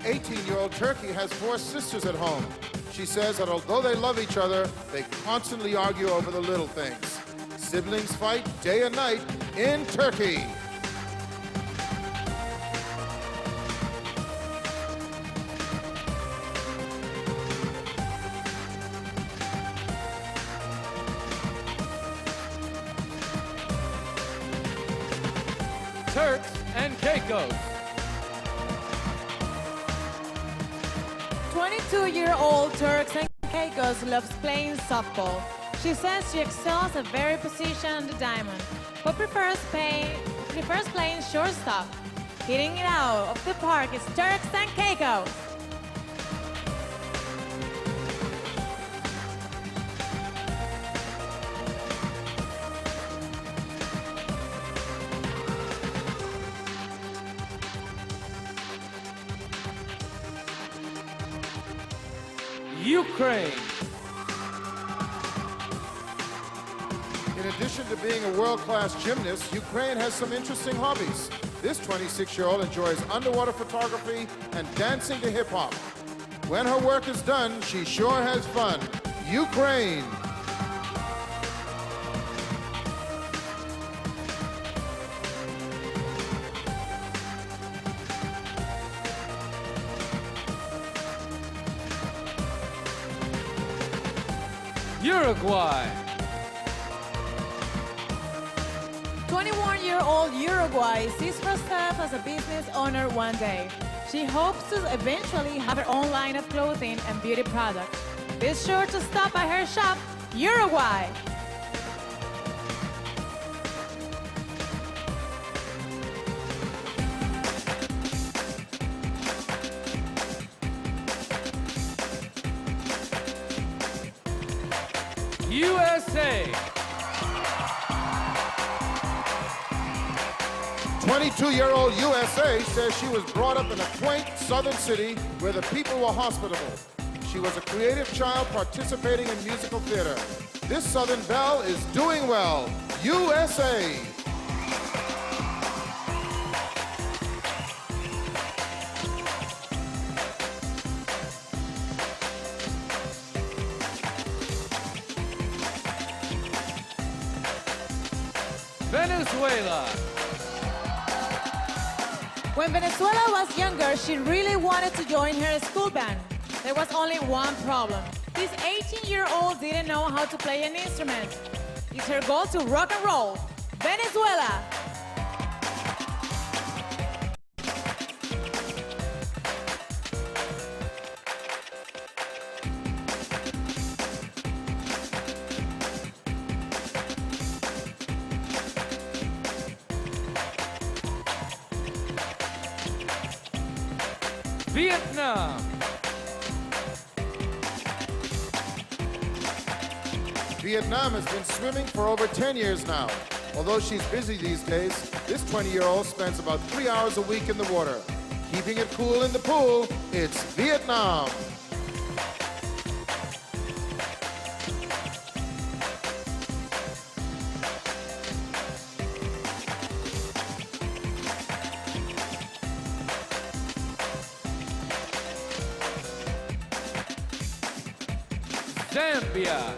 18-year-old Turkey has 4 sisters at home. She says that although they love each other, they constantly argue over the little things. Siblings fight day and night in Turkey.
Turks and Caicos.
22-year-old Turks and Caicos loves playing softball. She says she excels at every position on the diamond, but prefers playing shortstop. Hitting it out of the park is Turks and Caicos.
Ukraine.
In addition to being a world-class gymnast, Ukraine has some interesting hobbies. This 26-year-old enjoys underwater photography and dancing to hip-hop. When her work is done, she sure has fun. Ukraine.
Uruguay.
21-year-old Uruguay sees herself as a business owner one day. She hopes to eventually have her own line of clothing and beauty products. Be sure to stop by her shop, Uruguay.
USA.
22-year-old USA says she was brought up in a quaint southern city where the people were hospitable. She was a creative child participating in musical theater. This Southern belle is doing well. USA.
Venezuela.
When Venezuela was younger, she really wanted to join her school band. There was only one problem. This 18-year-old didn't know how to play an instrument. It's her goal to rock and roll. Venezuela.
Vietnam.
Vietnam has been swimming for over 10 years now. Although she's busy these days, this 20-year-old spends about 3 hours a week in the water. Keeping it cool in the pool, it's Vietnam.
Zambia.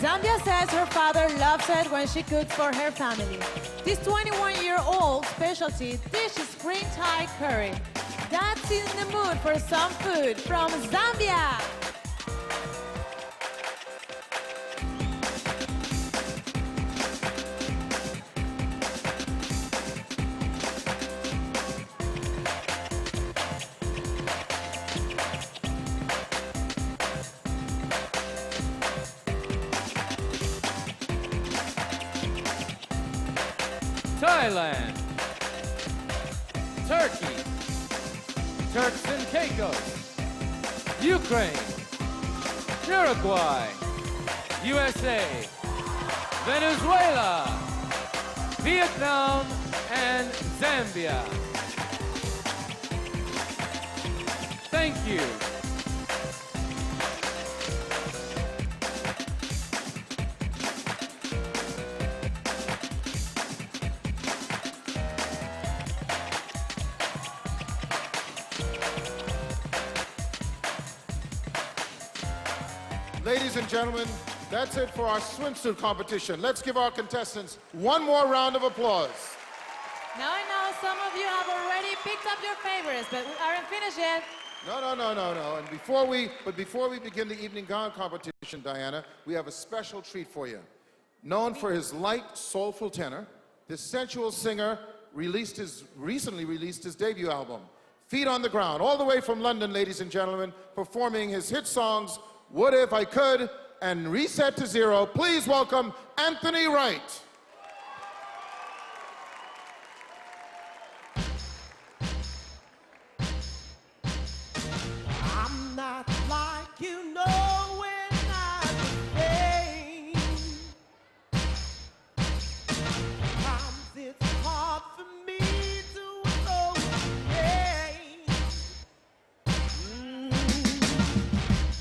Zambia says her father loves it when she cooks for her family. This 21-year-old specialty dish is green Thai curry. That's in the mood for some food from Zambia.
Thailand. Turkey. Turks and Caicos. Ukraine. Uruguay. USA. Venezuela. Vietnam and Zambia. Thank you.
Ladies and gentlemen, that's it for our swimsuit competition. Let's give our contestants one more round of applause.
Now I know some of you have already picked up your favorites, but we aren't finished yet.
No. And before we begin the evening gown competition, Diana, we have a special treat for you. Known for his light, soulful tenor, this sensual singer recently released his debut album, Feet on the Ground, all the way from London, ladies and gentlemen, performing his hit songs, What If I Could and Reset to Zero. Please welcome Anthony Wright.
I'm not like you know when I'm afraid. Sometimes it's hard for me to associate.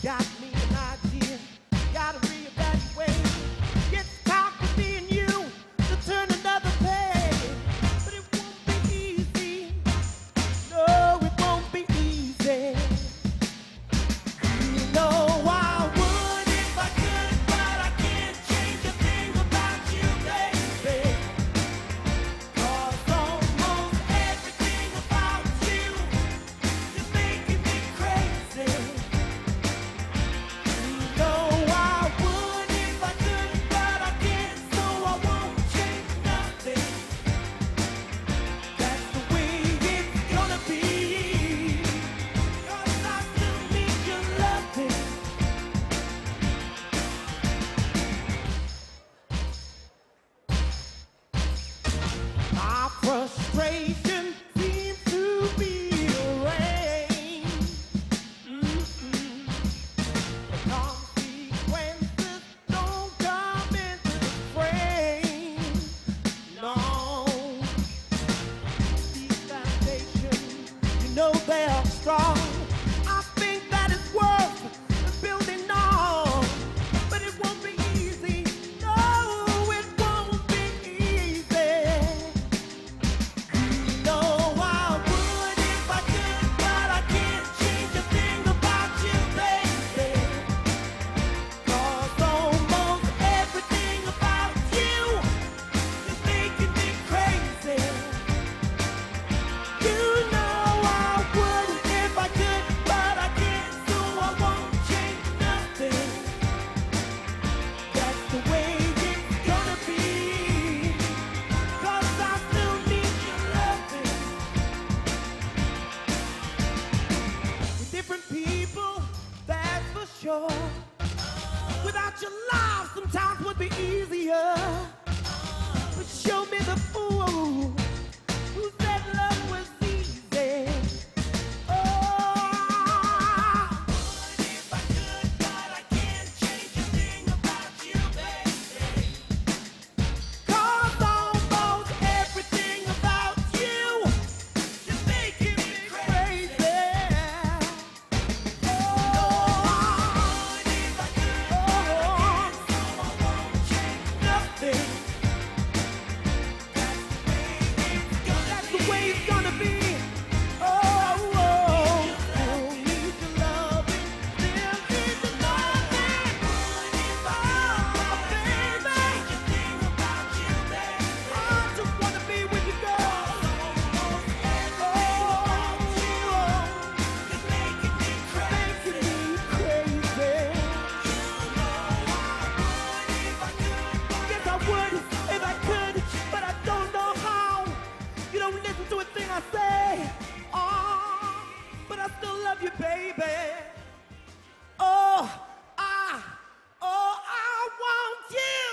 Got me an idea, gotta reevaluate. It's time for me and you frustration seems to be arranged. The consequences don't come into the frame. No, these foundations, you know they are strong. I think that it's worth building on, but it won't be easy. No, it won't be easy. You know I would if I could, but I can't change a thing about you, baby. 'Cause almost everything about you is making me crazy. You know I would if I could, but I can't, so I won't change nothing. That's the way it's gonna be, 'cause I still need your loving. We're different people, that's for sure. Without your love, sometimes would be easier. But show me the fool who said love was easy. Oh, if I could, but I can't change a thing about you, baby. 'Cause almost everything about you is making me crazy. Oh, if I could, so I won't change nothing. That's the way it's gonna be. Oh, still need your loving, still need your loving. Oh, baby, I just wanna be with you, girl. It's making me crazy. Yes, I would if I could, but I don't know how. You don't listen to a thing I say. Oh, but I still love you, baby. Oh, I want you.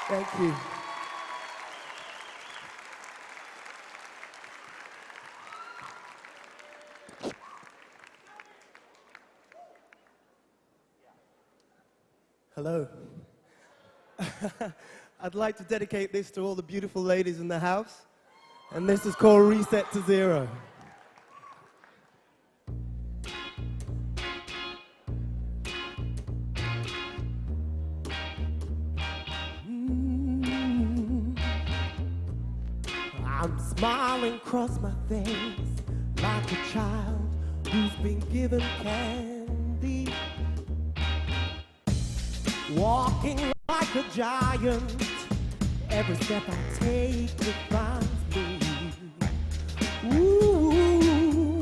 Thank you. Hello. I'd like to dedicate this to all the beautiful ladies in the house, and this is called Reset to Zero. I'm smiling across my face like a child who's been given candy. Walking like a giant, every step I take defines me. Ooh,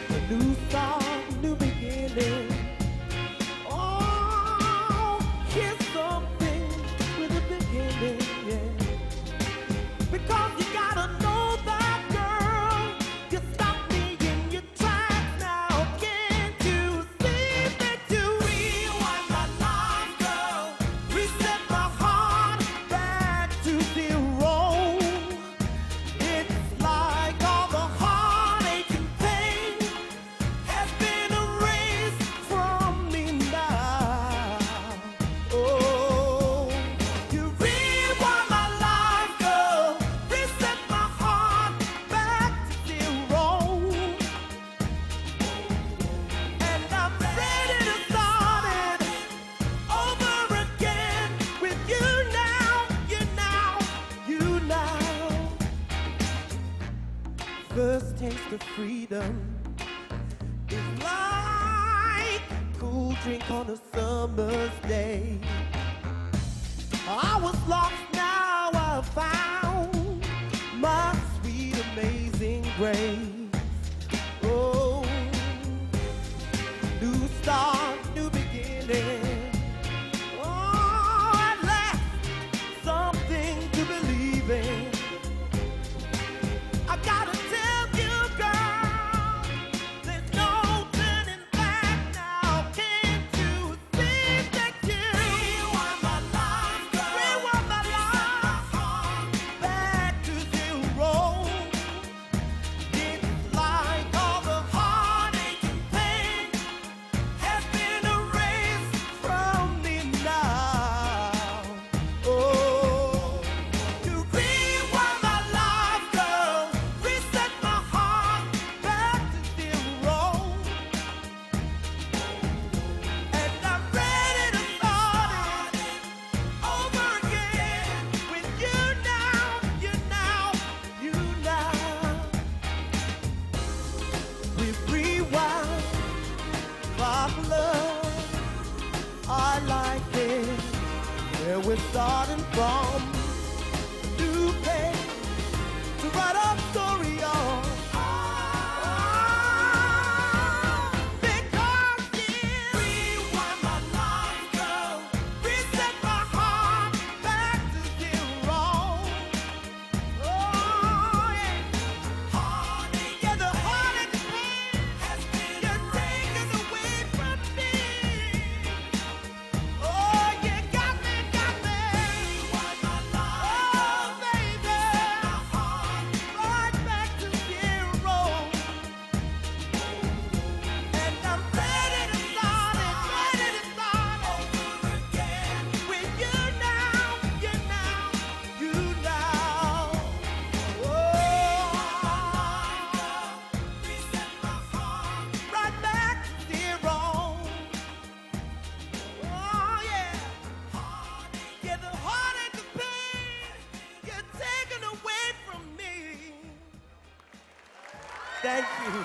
a new start, new beginning. Oh, here's something with a beginning, yeah. Because you gotta know that, girl, you stop me in your tracks now. Can't you see that you rewind my life, girl? Reset my heart back to zero. It's like all the heartache and pain has been erased from me now. Oh, you rewind my life, girl. Reset my heart back to zero. And I'm ready to start it over again with you now, you now. First taste of freedom is like a cool drink on a summer's day. I was lost, now I found my sweet, amazing grace. Oh, new start, new beginning. Oh, at last, something to believe in. I gotta tell you, girl, there's no turning back now. Can't you see that you rewind my life, girl? Rewind my life. starting from a new page to write our story on. Because you rewind my life, girl, reset my heart back to zero. Oh yeah, heartache, yeah, the heartache and pain has been taken away from me. Oh, you got me. Rewind my life, oh baby, right back to zero. And I'm ready to start it over again with you now, you now. Oh, reset my heart right back to zero. Oh yeah, yeah, the heartache, the pain, you're taken away from me. Thank you.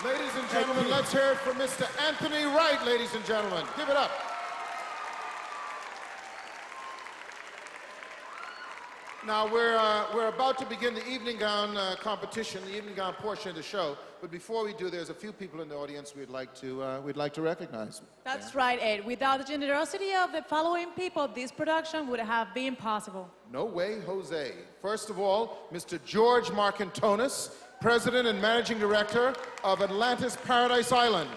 Ladies and gentlemen, let's hear it for Mr. Anthony Wright, ladies and gentlemen. Give it up. Now, we're about to begin the evening gown competition, the evening gown portion of the show. But before we do, there's a few people in the audience we'd like to recognize.
That's right, Ed. Without the generosity of the following people, this production would have been possible.
No way, Jose. First of all, Mr. George Marcantonis, President and Managing Director of Atlantis Paradise Island.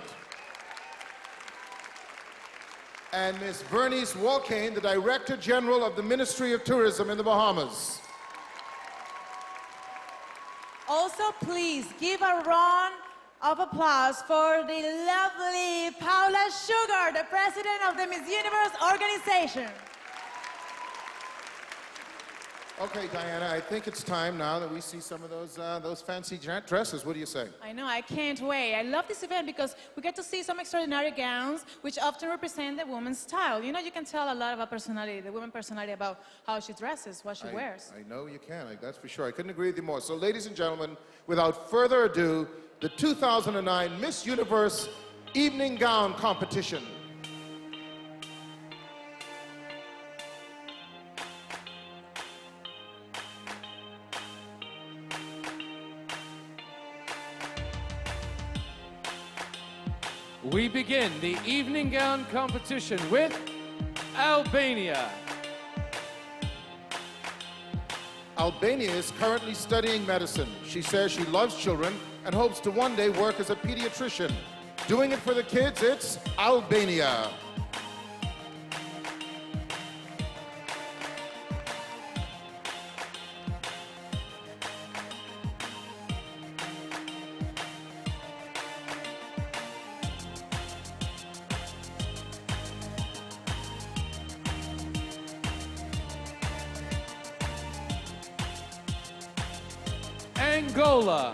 And Ms. Bernice Walkane, the Director General of the Ministry of Tourism in the Bahamas.
Also, please give a round of applause for the lovely Paula Sugar, the President of the Miss Universe organization.
Okay, Diana, I think it's time now that we see some of those fancy dresses. What do you say?
I know, I can't wait. I love this event because we get to see some extraordinary gowns which often represent the woman's style. You know, you can tell a lot about personality, the woman personality, about how she dresses, what she wears.
I know you can, that's for sure. I couldn't agree with you more. So, ladies and gentlemen, without further ado, the 2009 Miss Universe Evening Gown Competition.
We begin the evening gown competition with Albania.
Albania is currently studying medicine. She says she loves children and hopes to one day work as a pediatrician. Doing it for the kids, it's Albania.
Angola.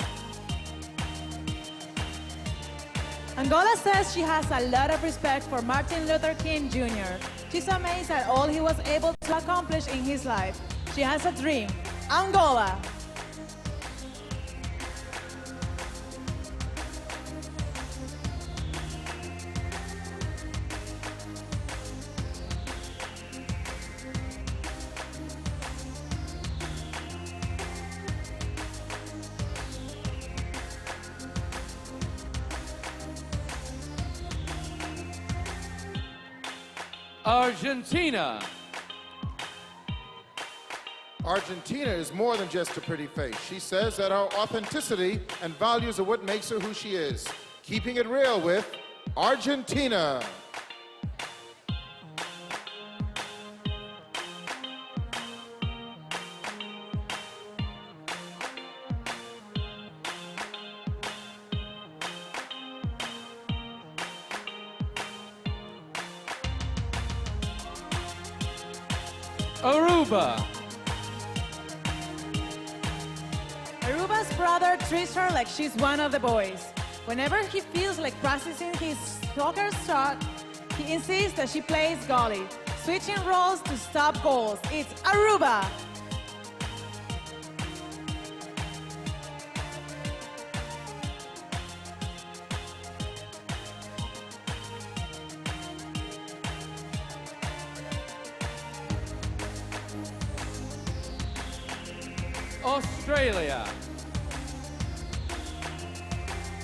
Angola says she has a lot of respect for Martin Luther King Jr. She's amazed at all he was able to accomplish in his life. She has a dream. Angola.
Argentina.
Argentina is more than just a pretty face. She says that her authenticity and values are what makes her who she is. Keeping it real with Argentina.
Aruba.
Aruba's brother treats her like she's one of the boys. Whenever he feels like practicing his soccer shot, he insists that she plays goalie, switching roles to stop goals. It's Aruba.
Australia.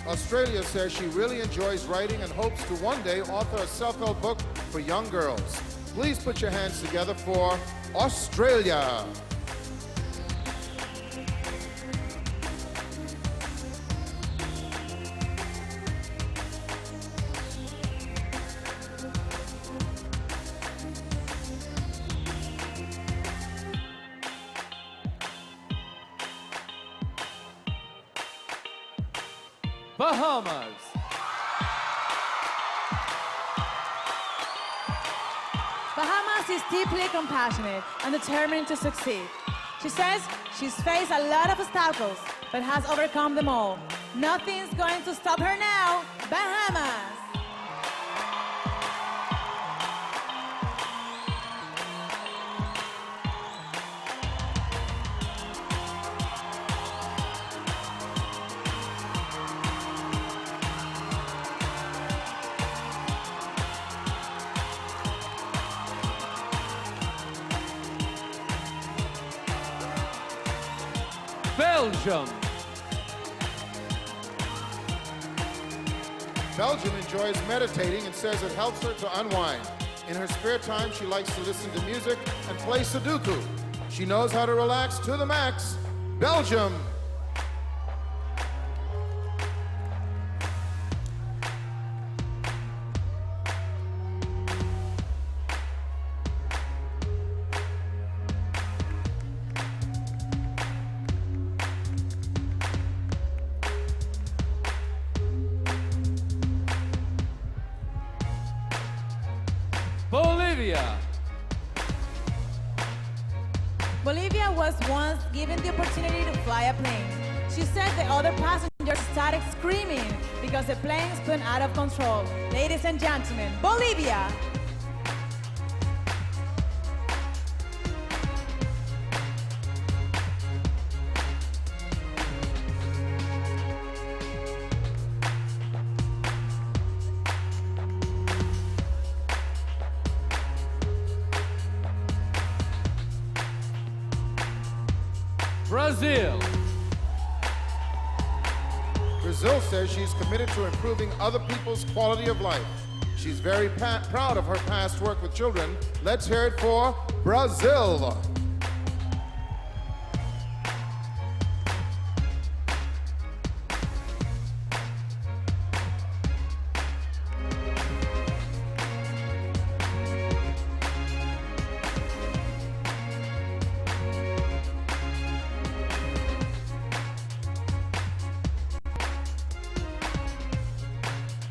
Australia says she really enjoys writing and hopes to one day author a self-help book for young girls. Please put your hands together for Australia.
Bahamas.
Bahamas is deeply compassionate and determined to succeed. She says she's faced a lot of obstacles, but has overcome them all. Nothing's going to stop her now. Bahamas!
Belgium.
Belgium enjoys meditating and says it helps her to unwind. In her spare time, she likes to listen to music and play Sudoku. She knows how to relax to the max. Belgium.
Bolivia.
Bolivia was once given the opportunity to fly a plane. She said the other passengers started screaming because the plane spun out of control. Ladies and gentlemen, Bolivia!
Brazil.
Brazil says she's committed to improving other people's quality of life. She's very proud of her past work with children. Let's hear it for Brazil.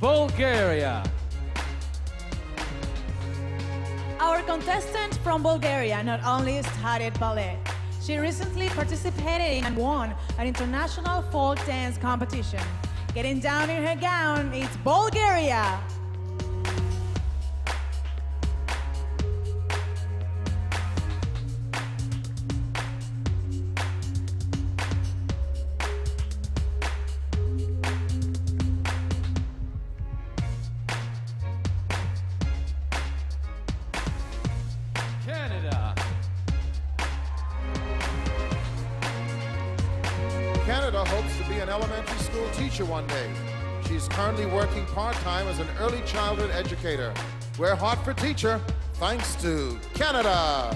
Bulgaria.
Our contestant from Bulgaria not only studied ballet, she recently participated in and won an international folk dance competition. Getting down in her gown, it's Bulgaria!
Canada.
Canada hopes to be an elementary school teacher one day. She's currently working part-time as an early childhood educator. We're hot for teacher, thanks to Canada.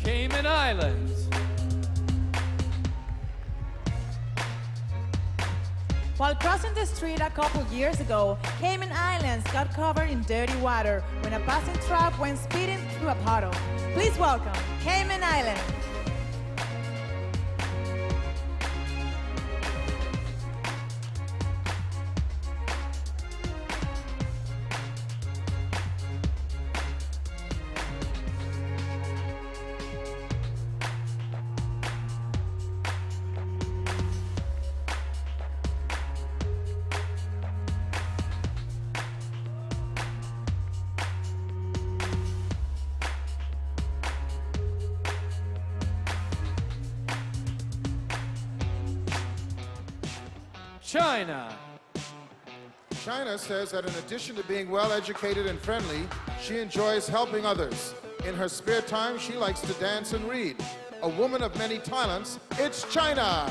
Cayman Islands.
While crossing the street a couple years ago, Cayman Islands got covered in dirty water when a passing truck went speeding through a puddle. Please welcome Cayman Islands.
China.
China says that in addition to being well-educated and friendly, she enjoys helping others. In her spare time, she likes to dance and read. A woman of many talents, it's China.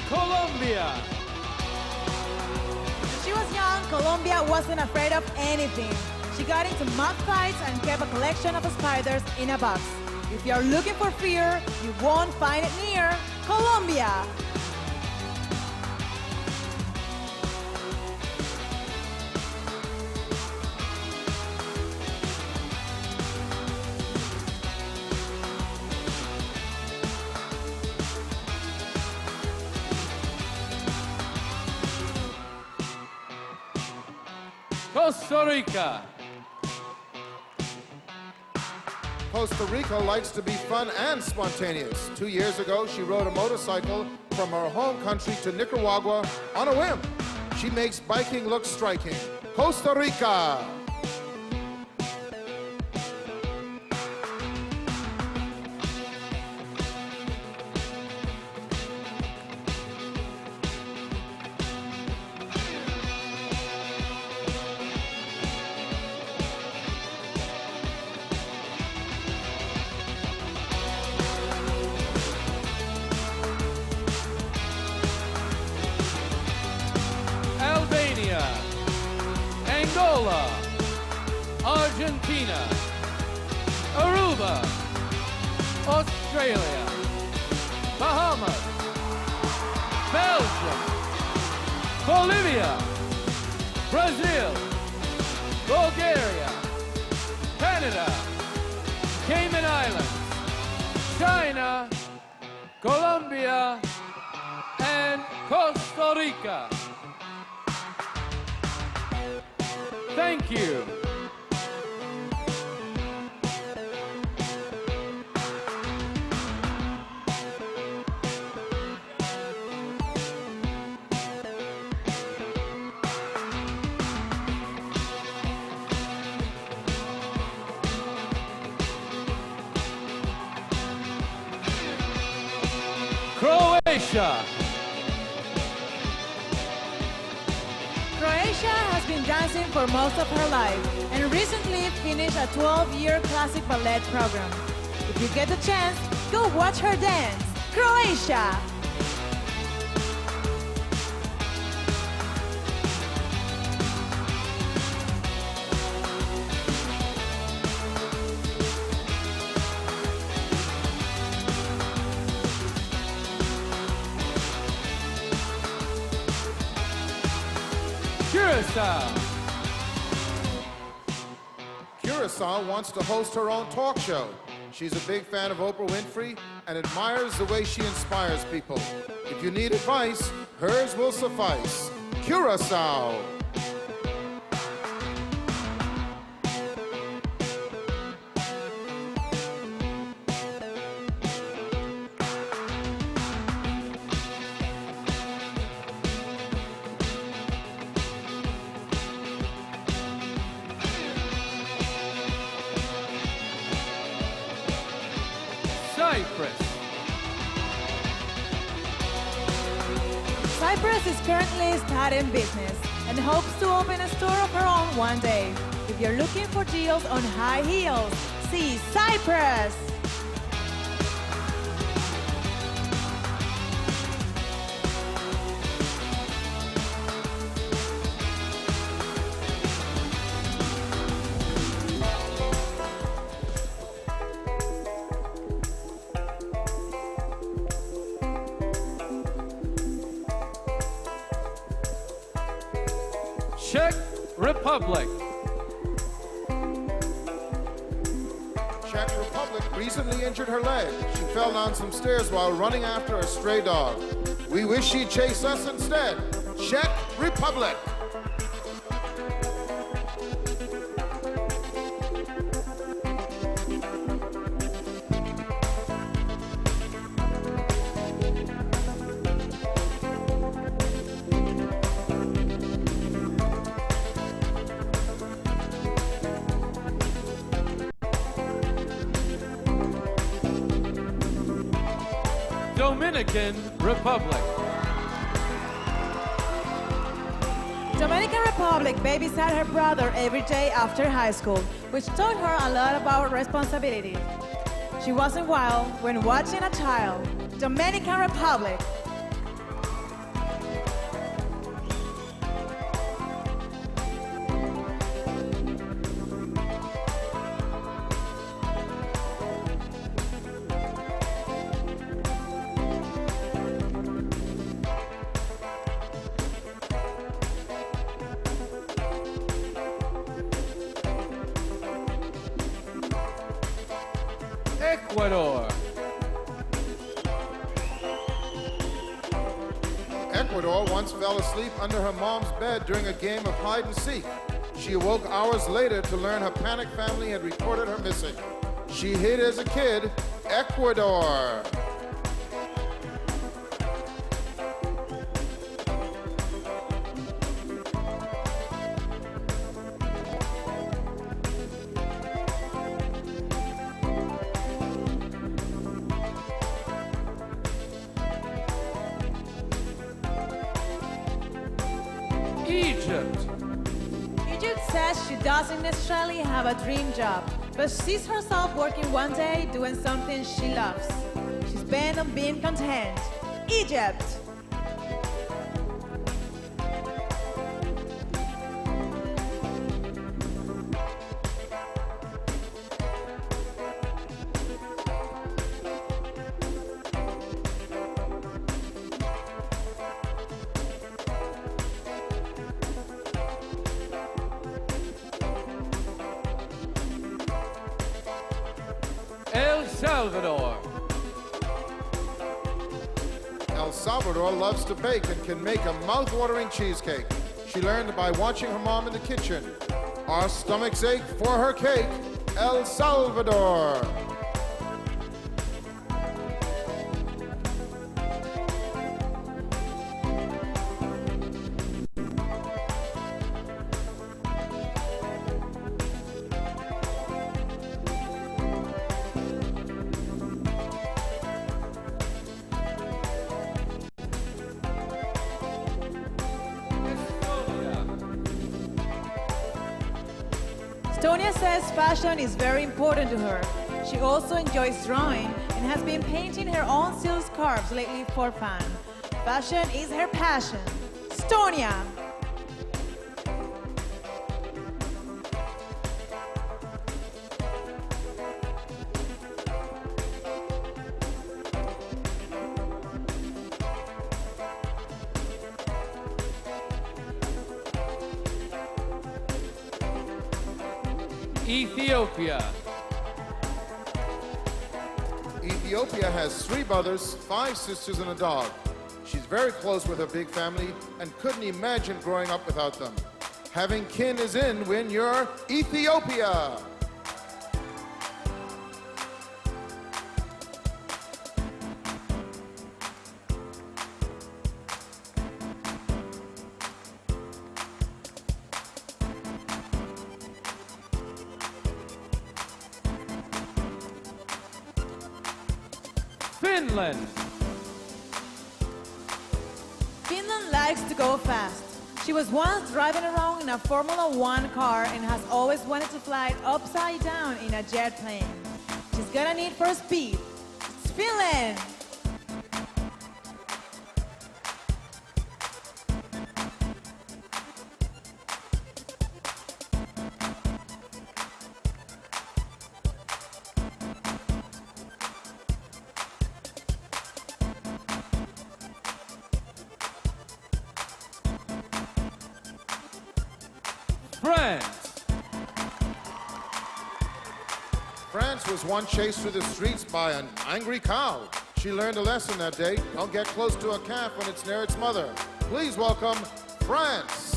Colombia.
When she was young, Colombia wasn't afraid of anything. She got into mob fights and kept a collection of spiders in a box. If you're looking for fear, you won't find it near Colombia.
Costa Rica.
Costa Rica likes to be fun and spontaneous. 2 years ago, she rode a motorcycle from her home country to Nicaragua on a whim. She makes biking look striking. Costa Rica.
Albania, Angola, Argentina, Aruba, Australia, Bahamas, Belgium, Bolivia, Brazil, Bulgaria, Canada, Cayman Islands, China, Colombia, and Costa Rica. Thank you. Croatia.
Croatia has been dancing for most of her life and recently finished a 12-year classic ballet program. If you get the chance, go watch her dance. Croatia!
Curacao.
Curacao wants to host her own talk show. She's a big fan of Oprah Winfrey and admires the way she inspires people. If you need advice, hers will suffice. Curacao.
Cyprus.
Cyprus is currently starting business and hopes to open a store of her own one day. If you're looking for deals on high heels, see Cyprus!
Czech Republic.
Czech Republic recently injured her leg. She fell down some stairs while running after a stray dog. We wish she'd chase us instead. Czech Republic.
Dominican Republic.
Dominican Republic babysat her brother every day after high school, which taught her a lot about responsibility. She wasn't wild when watching a child. Dominican Republic.
Ecuador.
Ecuador once fell asleep under her mom's bed during a game of hide and seek. She awoke hours later to learn her panicked family had reported her missing. She hid as a kid, Ecuador.
Egypt.
Egypt says she doesn't necessarily have a dream job, but sees herself working one day doing something she loves. She's bent on being content. Egypt.
El Salvador.
El Salvador loves to bake and can make a mouth-watering cheesecake. She learned by watching her mom in the kitchen. Our stomachs ache for her cake, El Salvador.
Estonia says fashion is very important to her. She also enjoys drawing and has been painting her own silk scarves lately for fun. Fashion is her passion. Estonia.
Ethiopia.
Ethiopia has 3 brothers, 5 sisters, and a dog. She's very close with her big family and couldn't imagine growing up without them. Having kin is in when you're Ethiopia.
Finland.
Finland likes to go fast. She was once driving around in a Formula One car and has always wanted to fly upside down in a jet plane. She's gonna need for speed. It's Finland!
France.
France was once chased through the streets by an angry cow. She learned a lesson that day. Don't get close to a calf when it's near its mother. Please welcome France.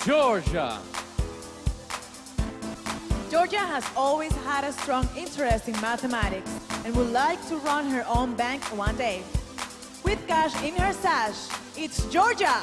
Georgia.
Georgia has always had a strong interest in mathematics and would like to run her own bank one day. With cash in her sash, it's Georgia!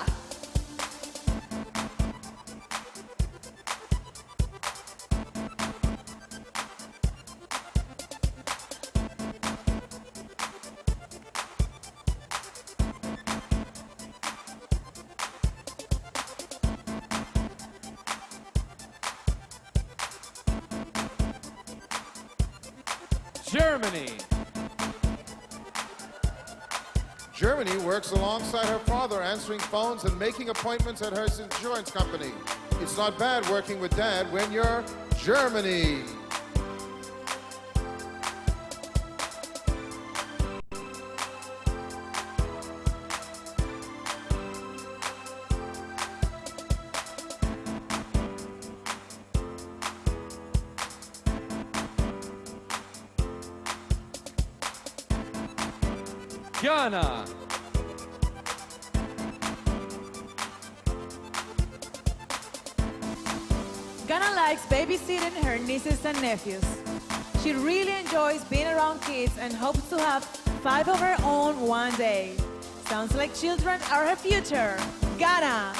Germany.
Germany works alongside her father, answering phones and making appointments at her insurance company. It's not bad working with Dad when you're Germany.
Ghana.
Ghana likes babysitting her nieces and nephews. She really enjoys being around kids and hopes to have 5 of her own one day. Sounds like children are her future. Ghana!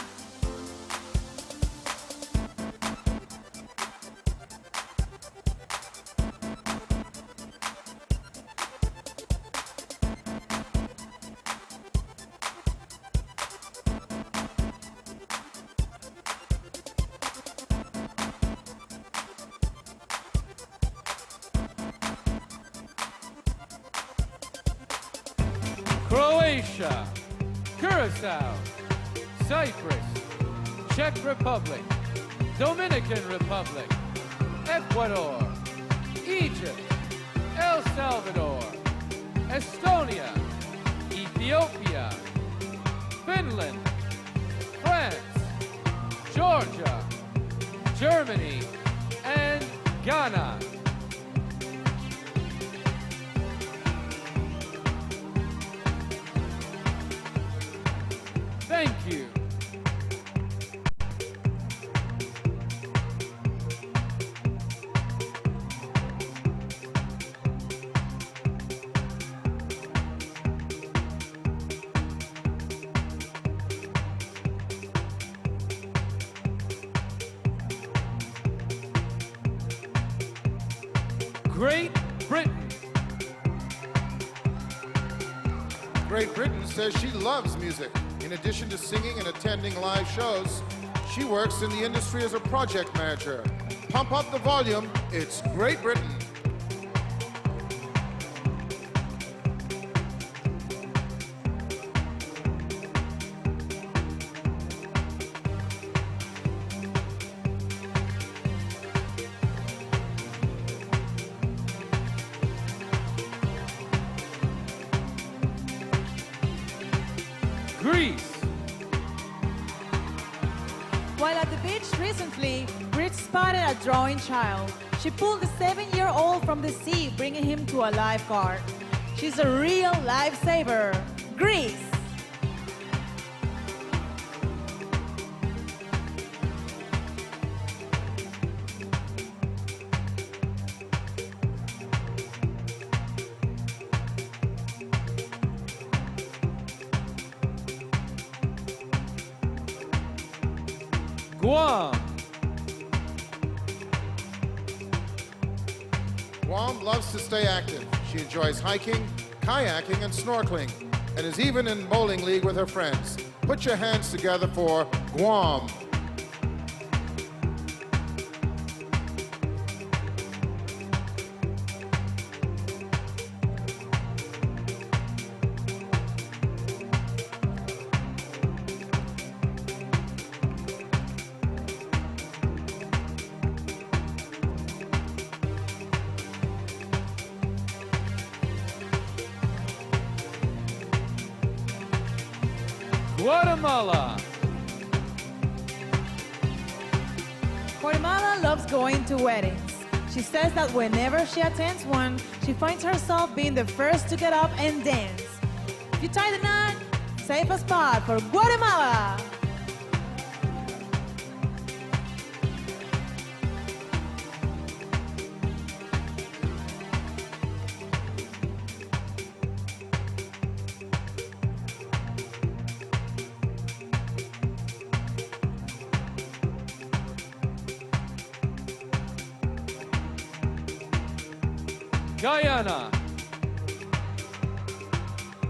Croatia, Curacao, Cyprus, Czech Republic, Dominican Republic, Ecuador, Egypt, El Salvador, Estonia, Ethiopia, Finland, France, Georgia, Germany, and Ghana. Thank you. Great Britain.
Great Britain says she loves music. In addition to singing and attending live shows, she works in the industry as a project manager. Pump up the volume, it's Great Britain.
Greece.
While at the beach recently, Brit spotted a drowning child. She pulled the 7-year-old from the sea, bringing him to a lifeguard. She's a real lifesaver. Greece.
Guam.
Guam loves to stay active. She enjoys hiking, kayaking, and snorkeling, and is even in bowling league with her friends. Put your hands together for Guam.
Guatemala.
Guatemala loves going to weddings. She says that whenever she attends one, she finds herself being the first to get up and dance. If you tie the knot, save a spot for Guatemala.
Guyana.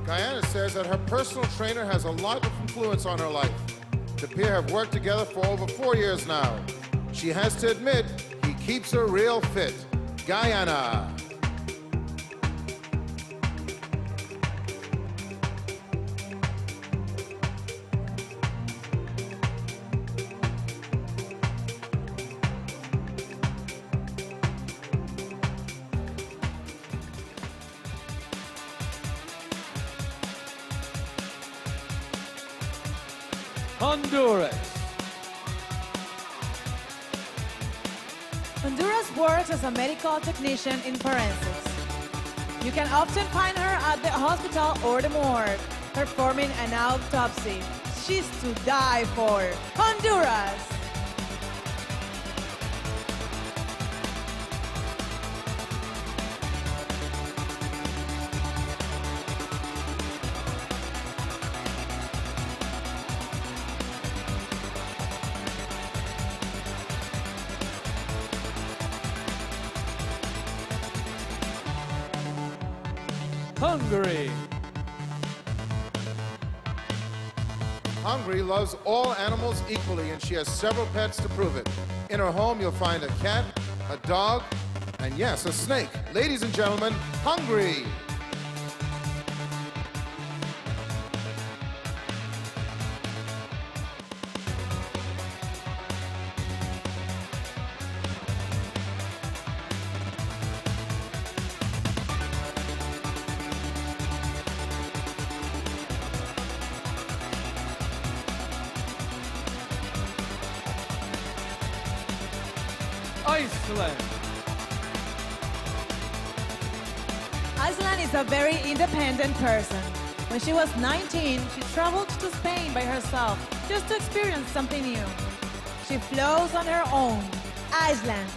Guyana says that her personal trainer has a lot of influence on her life. The pair have worked together for over 4 years now. She has to admit, he keeps her real fit. Guyana.
Honduras.
Honduras works as a medical technician in forensics. You can often find her at the hospital or the morgue, performing an autopsy. She's to die for. Honduras!
Hungary.
Hungary loves all animals equally, and she has several pets to prove it. In her home, you'll find a cat, a dog, and yes, a snake. Ladies and gentlemen, Hungary.
Iceland.
Iceland is a very independent person. When she was 19, she traveled to Spain by herself just to experience something new. She flows on her own. Iceland.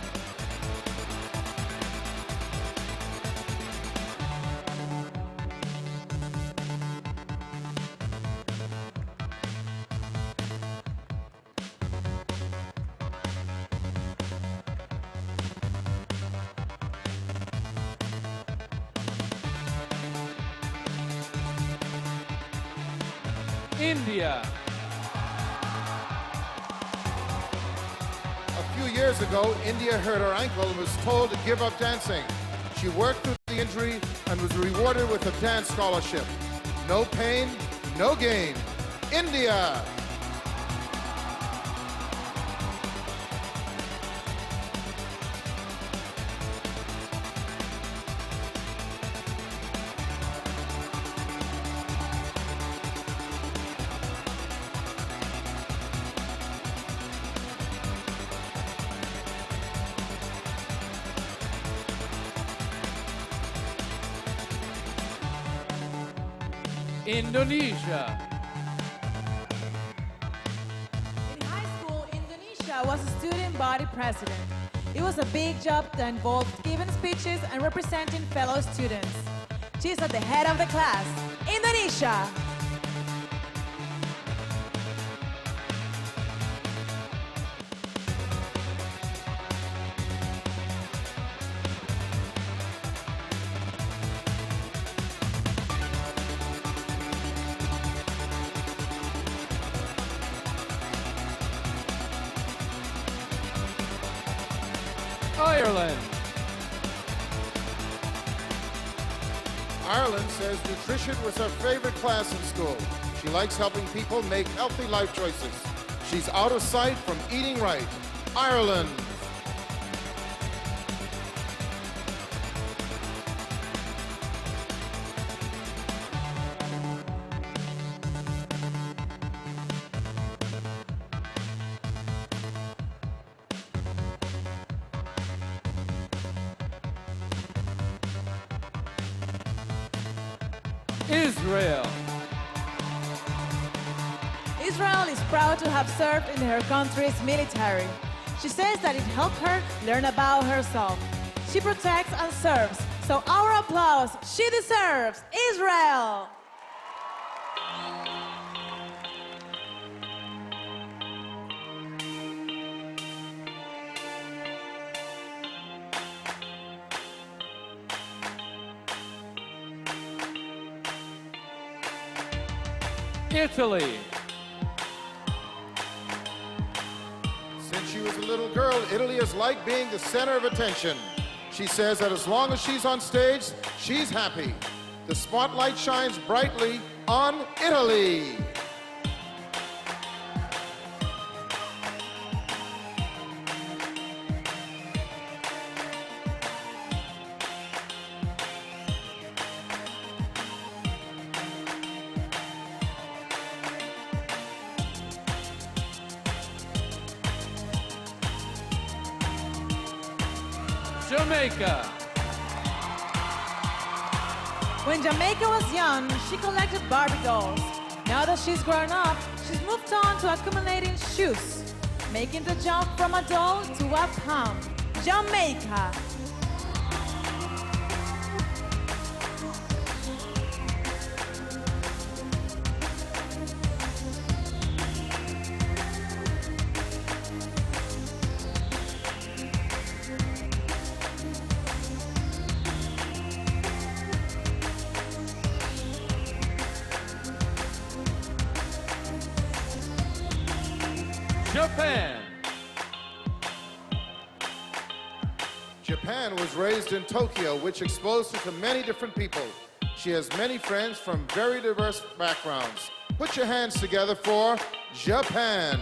India.
A few years ago, India hurt her ankle and was told to give up dancing. She worked through the injury and was rewarded with a dance scholarship. No pain, no gain. India.
Indonesia.
In high school, Indonesia was a student body president. It was a big job that involved giving speeches and representing fellow students. She's at the head of the class. Indonesia!
Ireland.
Ireland says nutrition was her favorite class in school. She likes helping people make healthy life choices. She's out of sight from eating right. Ireland.
Israel.
Israel is proud to have served in her country's military. She says that it helped her learn about herself. She protects and serves, so our applause she deserves. Israel!
Italy.
Since she was a little girl, Italy is like being the center of attention. She says that as long as she's on stage, she's happy. The spotlight shines brightly on Italy.
Jamaica.
When Jamaica was young, she collected Barbie dolls. Now that she's grown up, she's moved on to accumulating shoes, making the jump from a doll to a pound. Jamaica.
Japan.
Japan was raised in Tokyo, which exposed her to many different people. She has many friends from very diverse backgrounds. Put your hands together for Japan.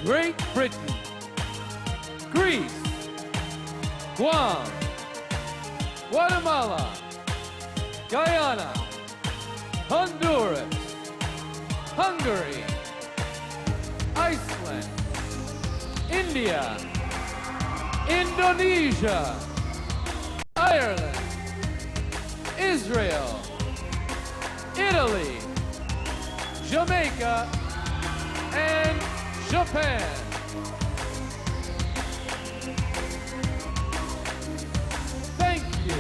Great Britain. Greece. Guam. Guatemala. Guyana. Honduras. Hungary. Iceland. India. Indonesia. Ireland. Israel. Italy. Jamaica. And Japan. Thank you.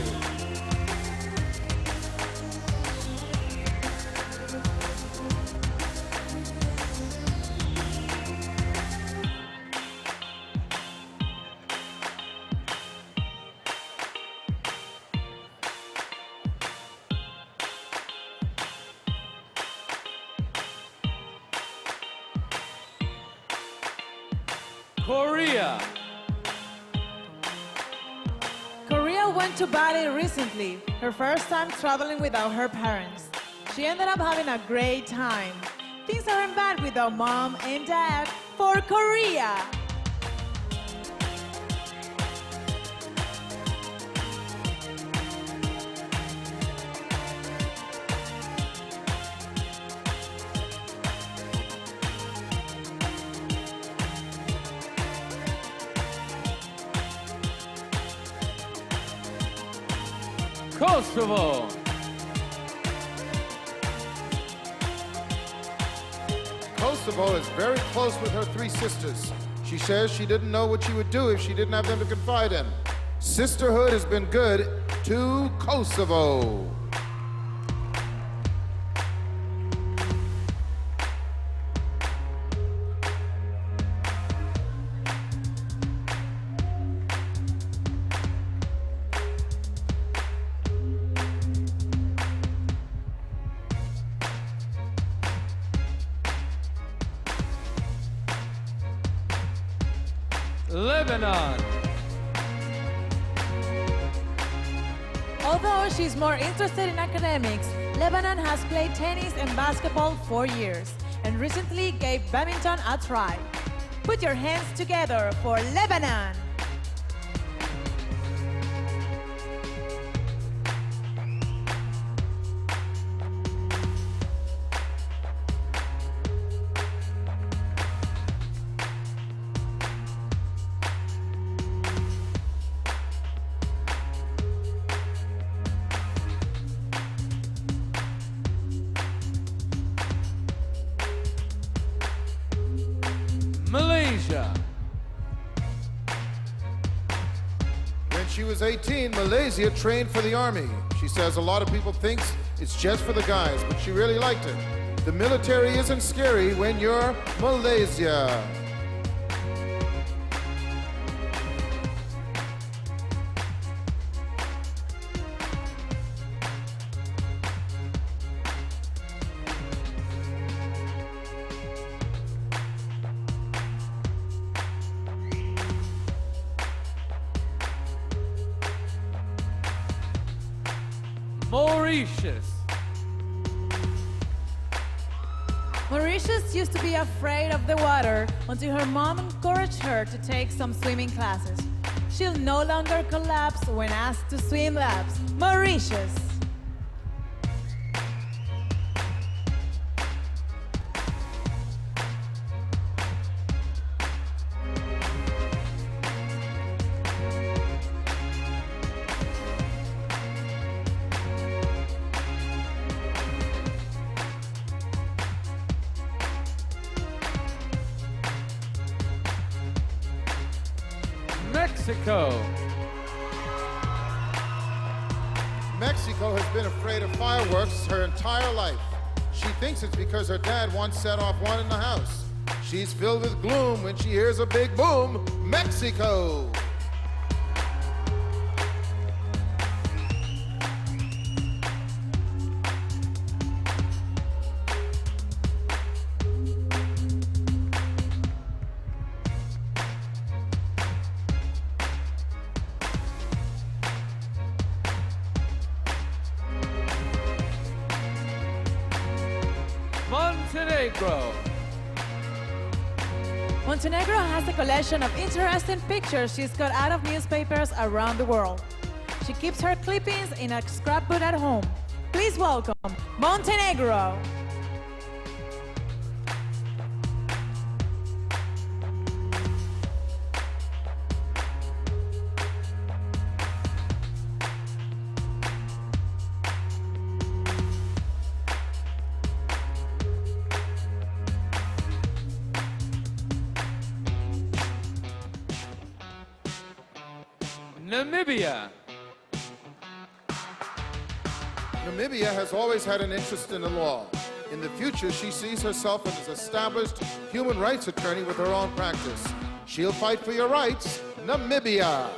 Korea.
Korea went to Bali recently, her first time traveling without her parents. She ended up having a great time. Things aren't bad without mom and dad for Korea.
Kosovo.
Kosovo is very close with her three sisters. She says she didn't know what she would do if she didn't have them to confide in. Sisterhood has been good to Kosovo.
Lebanon.
Although she's more interested in academics, Lebanon has played tennis and basketball for years and recently gave badminton a try. Put your hands together for Lebanon.
Malaysia.
When she was 18, Malaysia trained for the army. She says a lot of people think it's just for the guys, but she really liked it. The military isn't scary when you're Malaysia.
Mauritius.
Mauritius used to be afraid of the water until her mom encouraged her to take some swimming classes. She'll no longer collapse when asked to swim laps. Mauritius.
Mexico.
Mexico has been afraid of fireworks her entire life. She thinks it's because her dad once set off one in the house. She's filled with gloom when she hears a big boom. Mexico.
Montenegro.
Montenegro has a collection of interesting pictures she's got out of newspapers around the world. She keeps her clippings in a scrapbook at home. Please welcome Montenegro.
Namibia.
Namibia has always had an interest in the law. In the future, she sees herself as an established human rights attorney with her own practice. She'll fight for your rights, Namibia.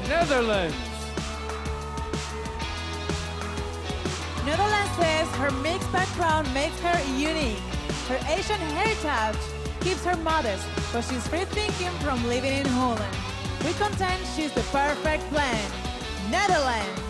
Netherlands.
Netherlands says her mixed background makes her unique. Her Asian heritage keeps her modest, but she's free-thinking from living in Holland. We contend she's the perfect blend. Netherlands.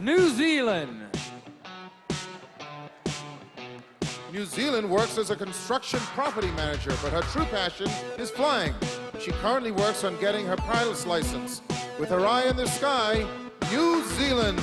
New Zealand.
New Zealand works as a construction property manager, but her true passion is flying. She currently works on getting her pilot's license. With her eye in the sky, New Zealand.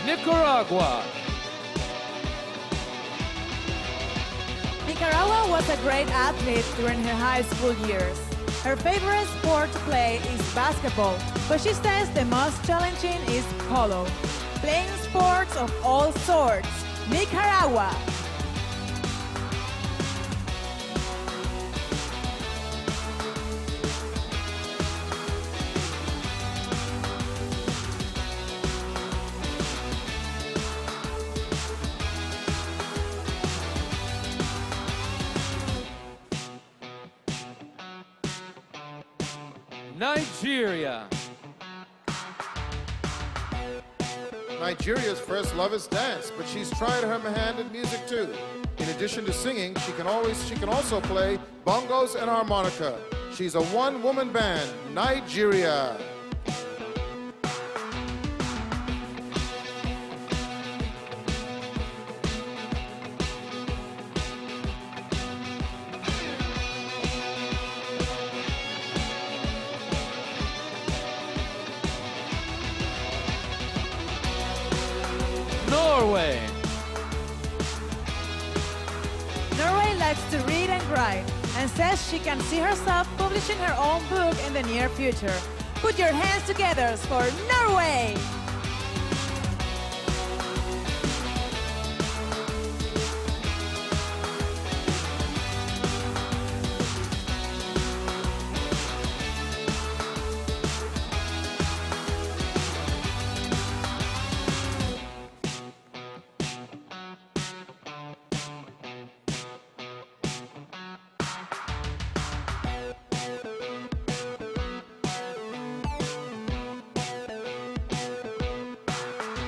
Nicaragua.
Nicaragua was a great athlete during her high school years. Her favorite sport to play is basketball, but she says the most challenging is polo. Playing sports of all sorts. Nicaragua.
Nigeria.
Nigeria's first love is dance, but she's tried her hand at music too. In addition to singing, she can also play bongos and harmonica. She's a one-woman band, Nigeria.
Norway.
Norway likes to read and write and says she can see herself publishing her own book in the near future. Put your hands together for Norway!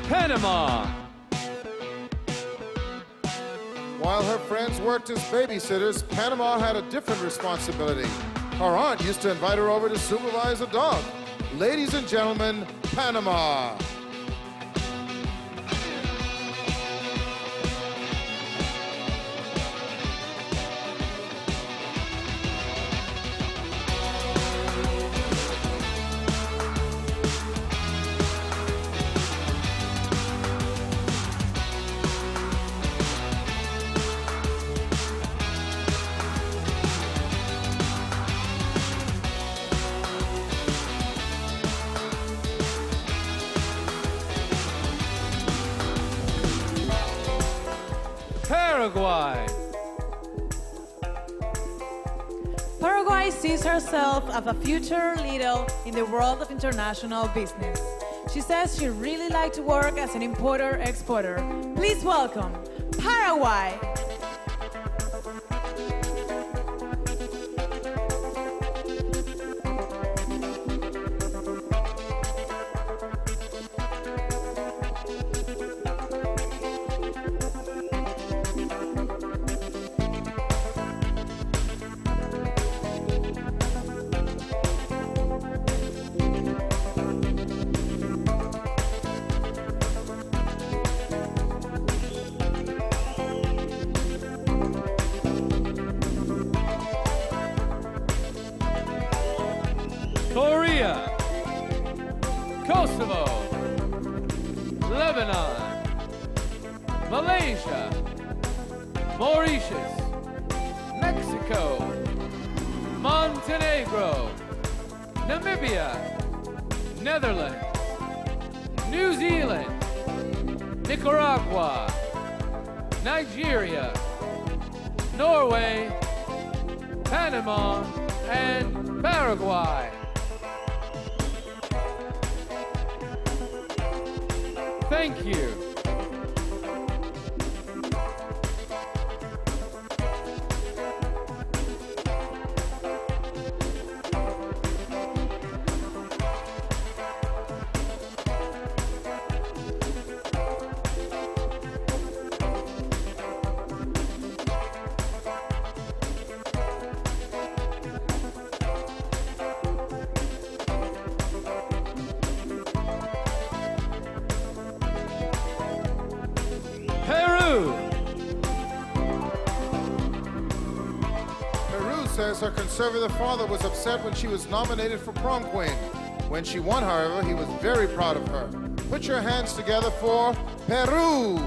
Panama.
While her friends worked as babysitters, Panama had a different responsibility. Her aunt used to invite her over to supervise a dog. Ladies and gentlemen, Panama.
Paraguay.
Paraguay sees herself as a future leader in the world of international business. She says she really likes to work as an importer-exporter. Please welcome Paraguay.
Korea. Kosovo. Lebanon. Malaysia. Mauritius. Mexico. Montenegro. Namibia. Netherlands. New Zealand. Nicaragua. Nigeria. Norway. Panama. And Paraguay. Thank you. Peru.
Peru says her conservative father was upset when she was nominated for prom queen. When she won, however, he was very proud of her. Put your hands together for Peru.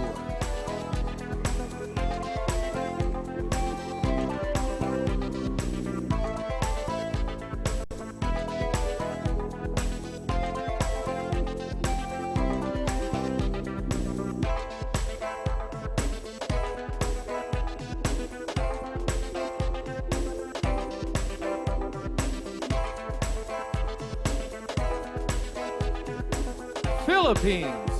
Philippines.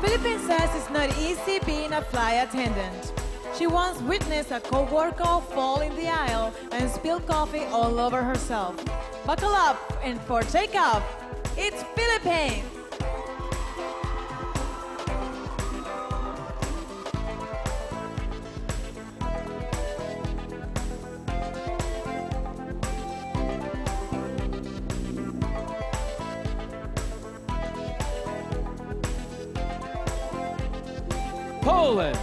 Philippines says it's not easy being a flight attendant. She once witnessed a co-worker fall in the aisle and spill coffee all over herself. Buckle up and for takeoff, it's Philippines.
Poland.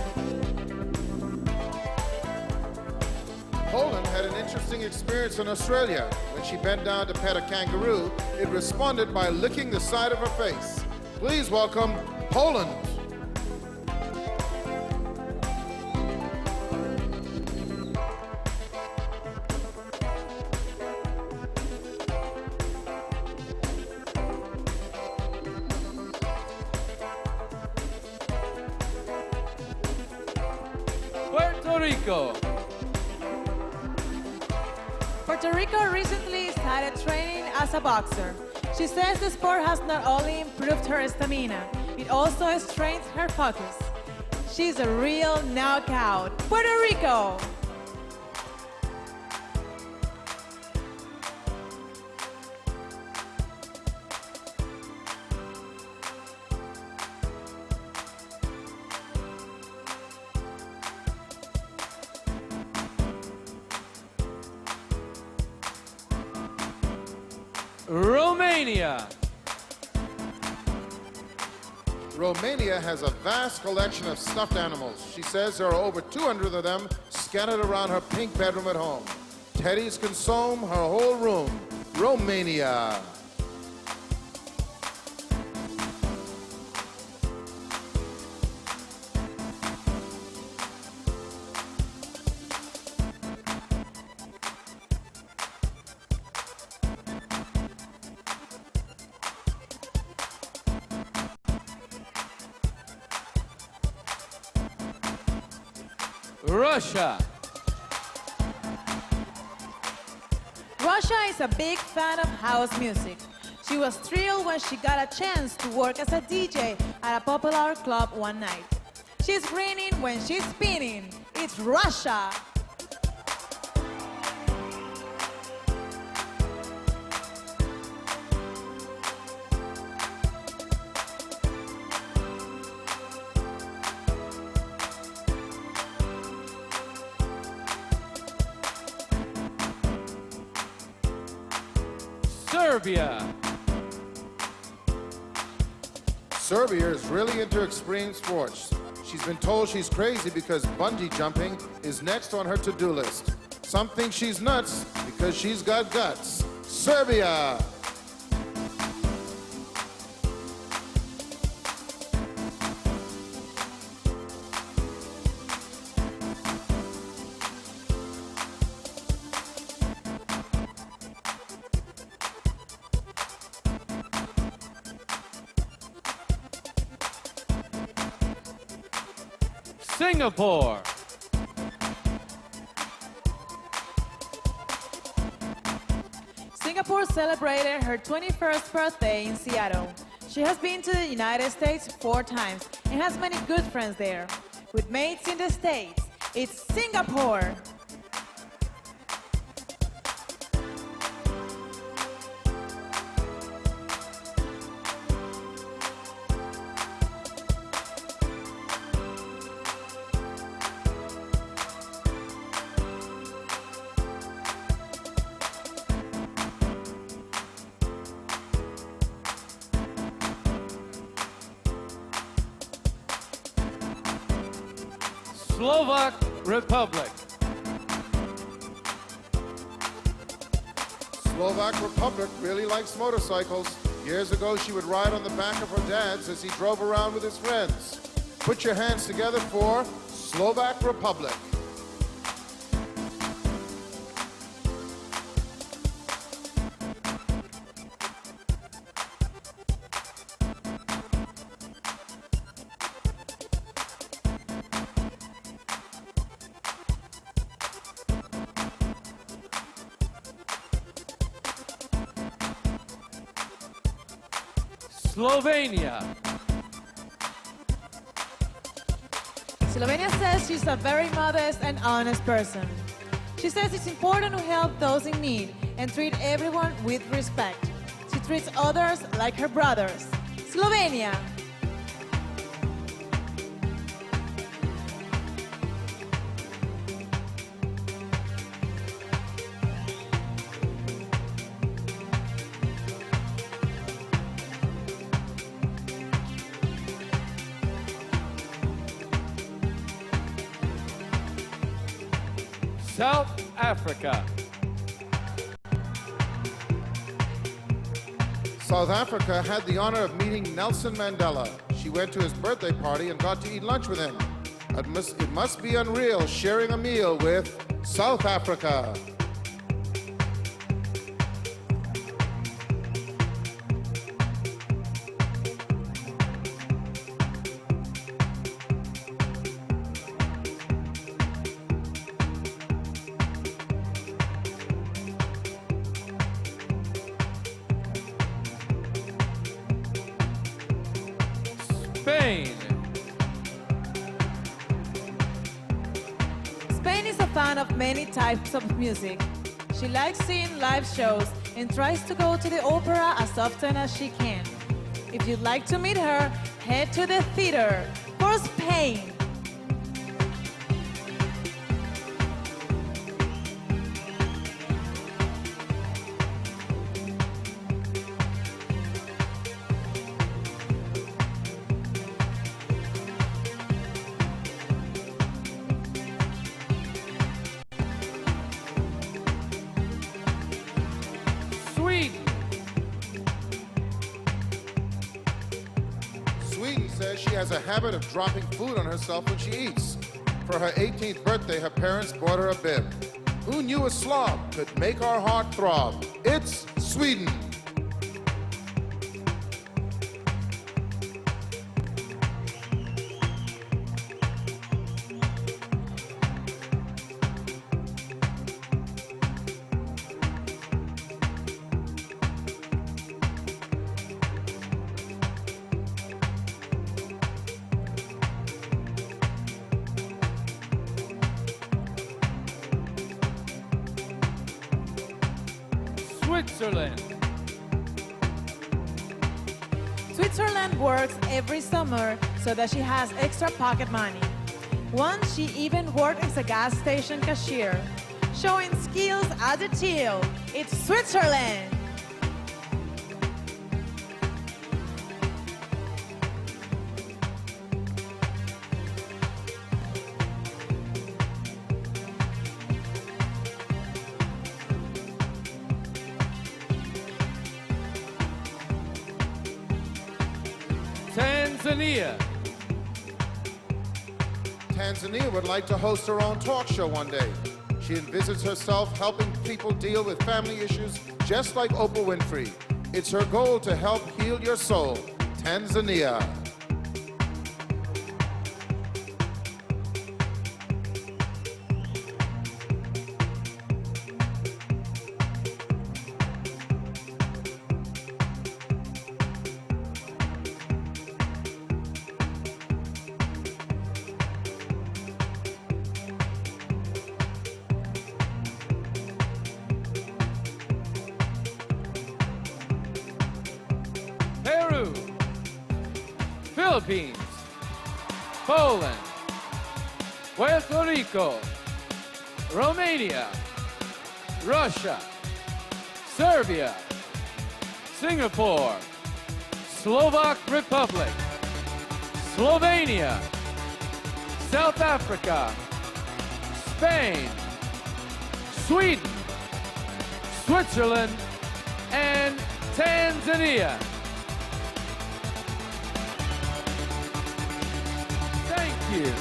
Poland had an interesting experience in Australia. When she bent down to pet a kangaroo, it responded by licking the side of her face. Please welcome Poland.
Puerto Rico.
Puerto Rico recently started training as a boxer. She says the sport has not only improved her stamina, it also strengthened her focus. She's a real knockout. Puerto Rico!
Romania.
Romania has a vast collection of stuffed animals. She says there are over 200 of them scattered around her pink bedroom at home. Teddies consume her whole room. Romania.
Russia.
Russia is a big fan of house music. She was thrilled when she got a chance to work as a DJ at a popular club one night. She's grinning when she's spinning. It's Russia!
Serbia.
Serbia is really into extreme sports. She's been told she's crazy because bungee jumping is next on her to-do list. Some think she's nuts because she's got guts. Serbia.
Singapore.
Singapore celebrated her 21st birthday in Seattle. She has been to the United States 4 times and has many good friends there. With mates in the States, it's Singapore.
Slovak Republic.
Slovak Republic really likes motorcycles. Years ago, she would ride on the back of her dad's as he drove around with his friends. Put your hands together for Slovak Republic.
Slovenia.
Slovenia says she's a very modest and honest person. She says it's important to help those in need and treat everyone with respect. She treats others like her brothers. Slovenia.
South Africa.
South Africa had the honor of meeting Nelson Mandela. She went to his birthday party and got to eat lunch with him. It must be unreal sharing a meal with South Africa.
Spain.
Spain is a fan of many types of music. She likes seeing live shows and tries to go to the opera as often as she can. If you'd like to meet her, head to the theater for Spain.
Sweden.
Sweden says she has a habit of dropping food on herself when she eats. For her 18th birthday, her parents bought her a bib. Who knew a slob could make our heart throb? It's Sweden.
Switzerland.
Switzerland works every summer so that she has extra pocket money. Once she even worked as a gas station cashier. Showing skills at the till. It's Switzerland.
Tanzania.
Tanzania would like to host her own talk show one day. She envisaged herself helping people deal with family issues just like Oprah Winfrey. It's her goal to help heal your soul. Tanzania.
Peru. Philippines. Poland. Puerto Rico. Romania. Russia. Serbia. Singapore. Slovak Republic. Slovenia. South Africa. Spain. Sweden. Switzerland. And Tanzania. Thank you.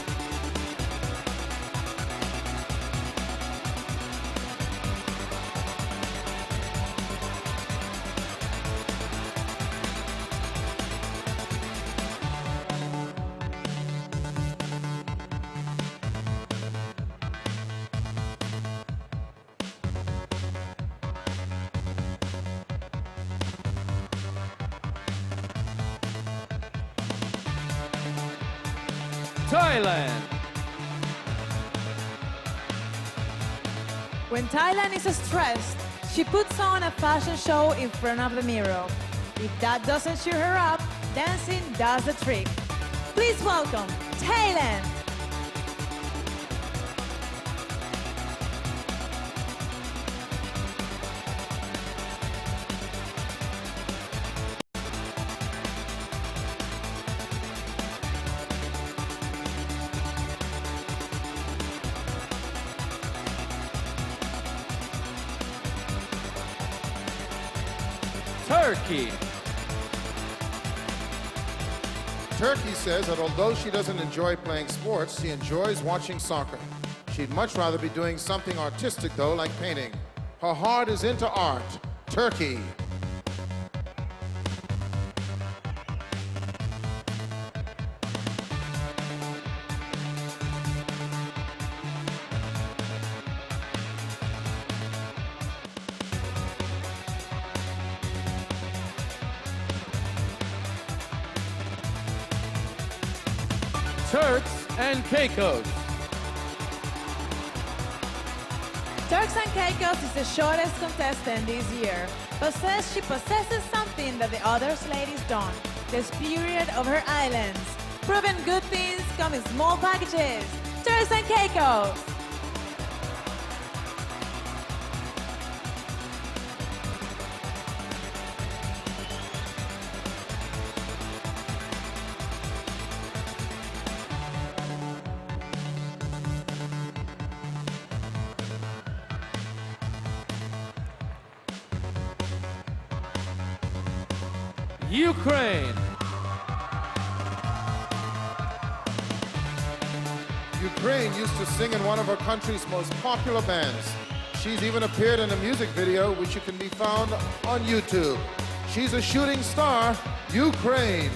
Thailand.
When Thailand is stressed, she puts on a fashion show in front of the mirror. If that doesn't cheer her up, dancing does the trick. Please welcome Thailand.
Turkey.
Turkey says that although she doesn't enjoy playing sports, she enjoys watching soccer. She'd much rather be doing something artistic, though, like painting. Her heart is into art. Turkey.
Turks and Caicos.
Turks and Caicos is the shortest contestant this year, but says she possesses something that the other ladies don't, the spirit of her islands. Proven good things come in small packages. Turks and Caicos.
Ukraine.
Ukraine used to sing in one of her country's most popular bands. She's even appeared in a music video which can be found on YouTube. She's a shooting star, Ukraine.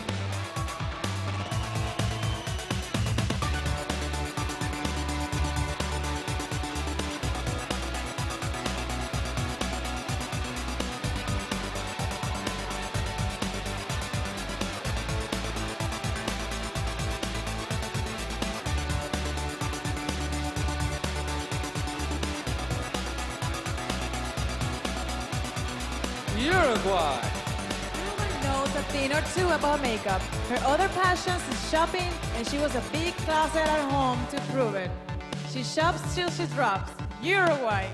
Uruguay.
Everyone knows a thing or two about makeup. Her other passions is shopping, and she was a big closet at home to prove it. She shops till she drops. Uruguay.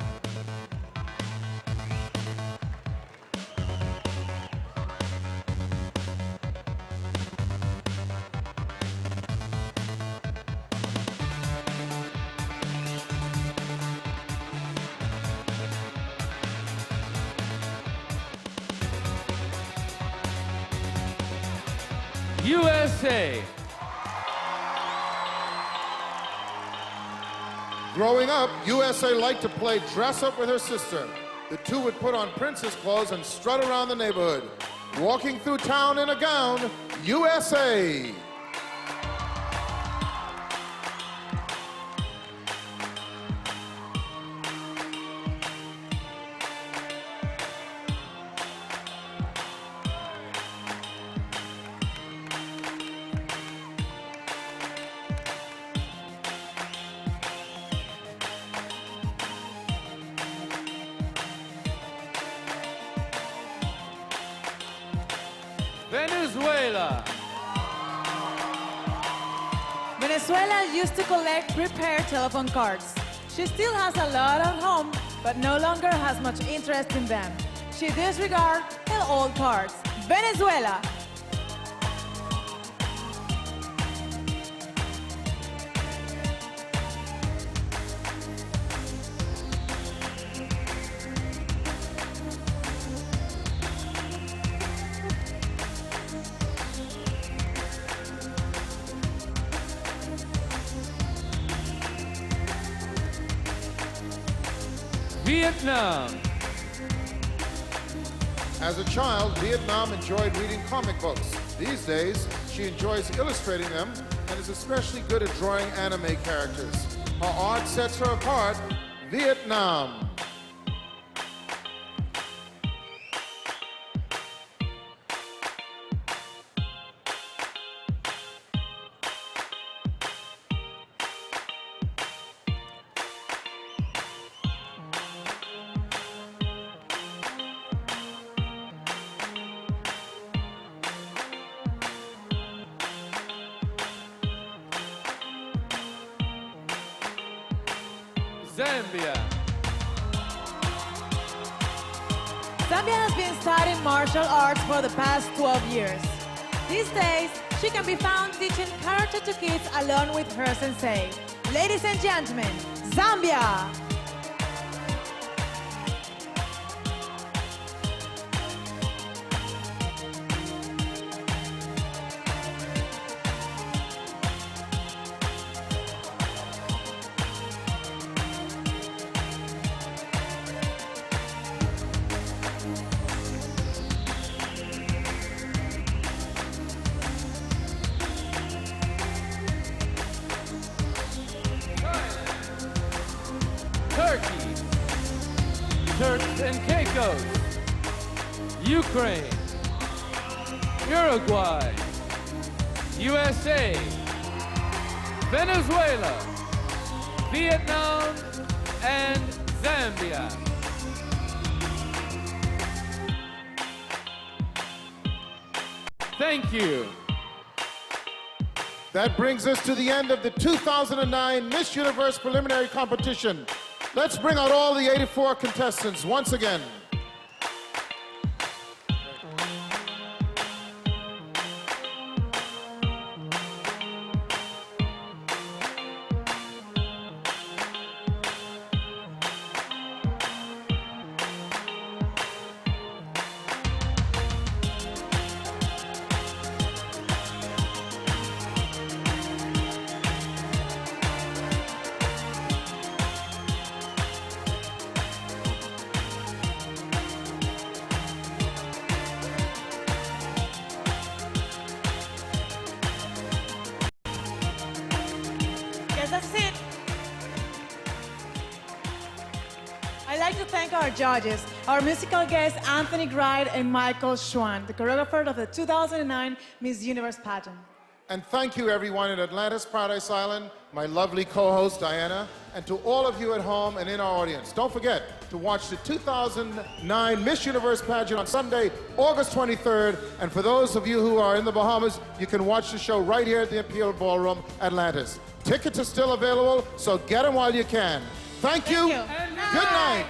USA.
Growing up, USA liked to play dress up with her sister. The two would put on princess clothes and strut around the neighborhood. Walking through town in a gown, USA.
Venezuela.
Venezuela used to collect prepaid telephone cards. She still has a lot at home, but no longer has much interest in them. She disregards her old cards. Venezuela.
Vietnam.
As a child, Vietnam enjoyed reading comic books. These days, she enjoys illustrating them and is especially good at drawing anime characters. Her art sets her apart. Vietnam.
Zambia.
Zambia has been studying martial arts for the past 12 years. These days, she can be found teaching karate to kids along with her sensei. Ladies and gentlemen, Zambia!
Turks and Caicos, Ukraine, Uruguay, USA, Venezuela, Vietnam, and Zambia. Thank you.
That brings us to the end of the 2009 Miss Universe preliminary competition. Let's bring out all the 84 contestants once again.
Yes, that's it. I'd like to thank our judges, our musical guests, Anthony Gride and Michael Schwann, the choreographer of the 2009 Miss Universe pageant.
And thank you, everyone in Atlantis, Paradise Island, my lovely co-host, Diana, and to all of you at home and in our audience. Don't forget to watch the 2009 Miss Universe pageant on Sunday, August 23rd. And for those of you who are in the Bahamas, you can watch the show right here at the Imperial Ballroom, Atlantis. Tickets are still available, so get them while you can. Thank you.
you.
Good night.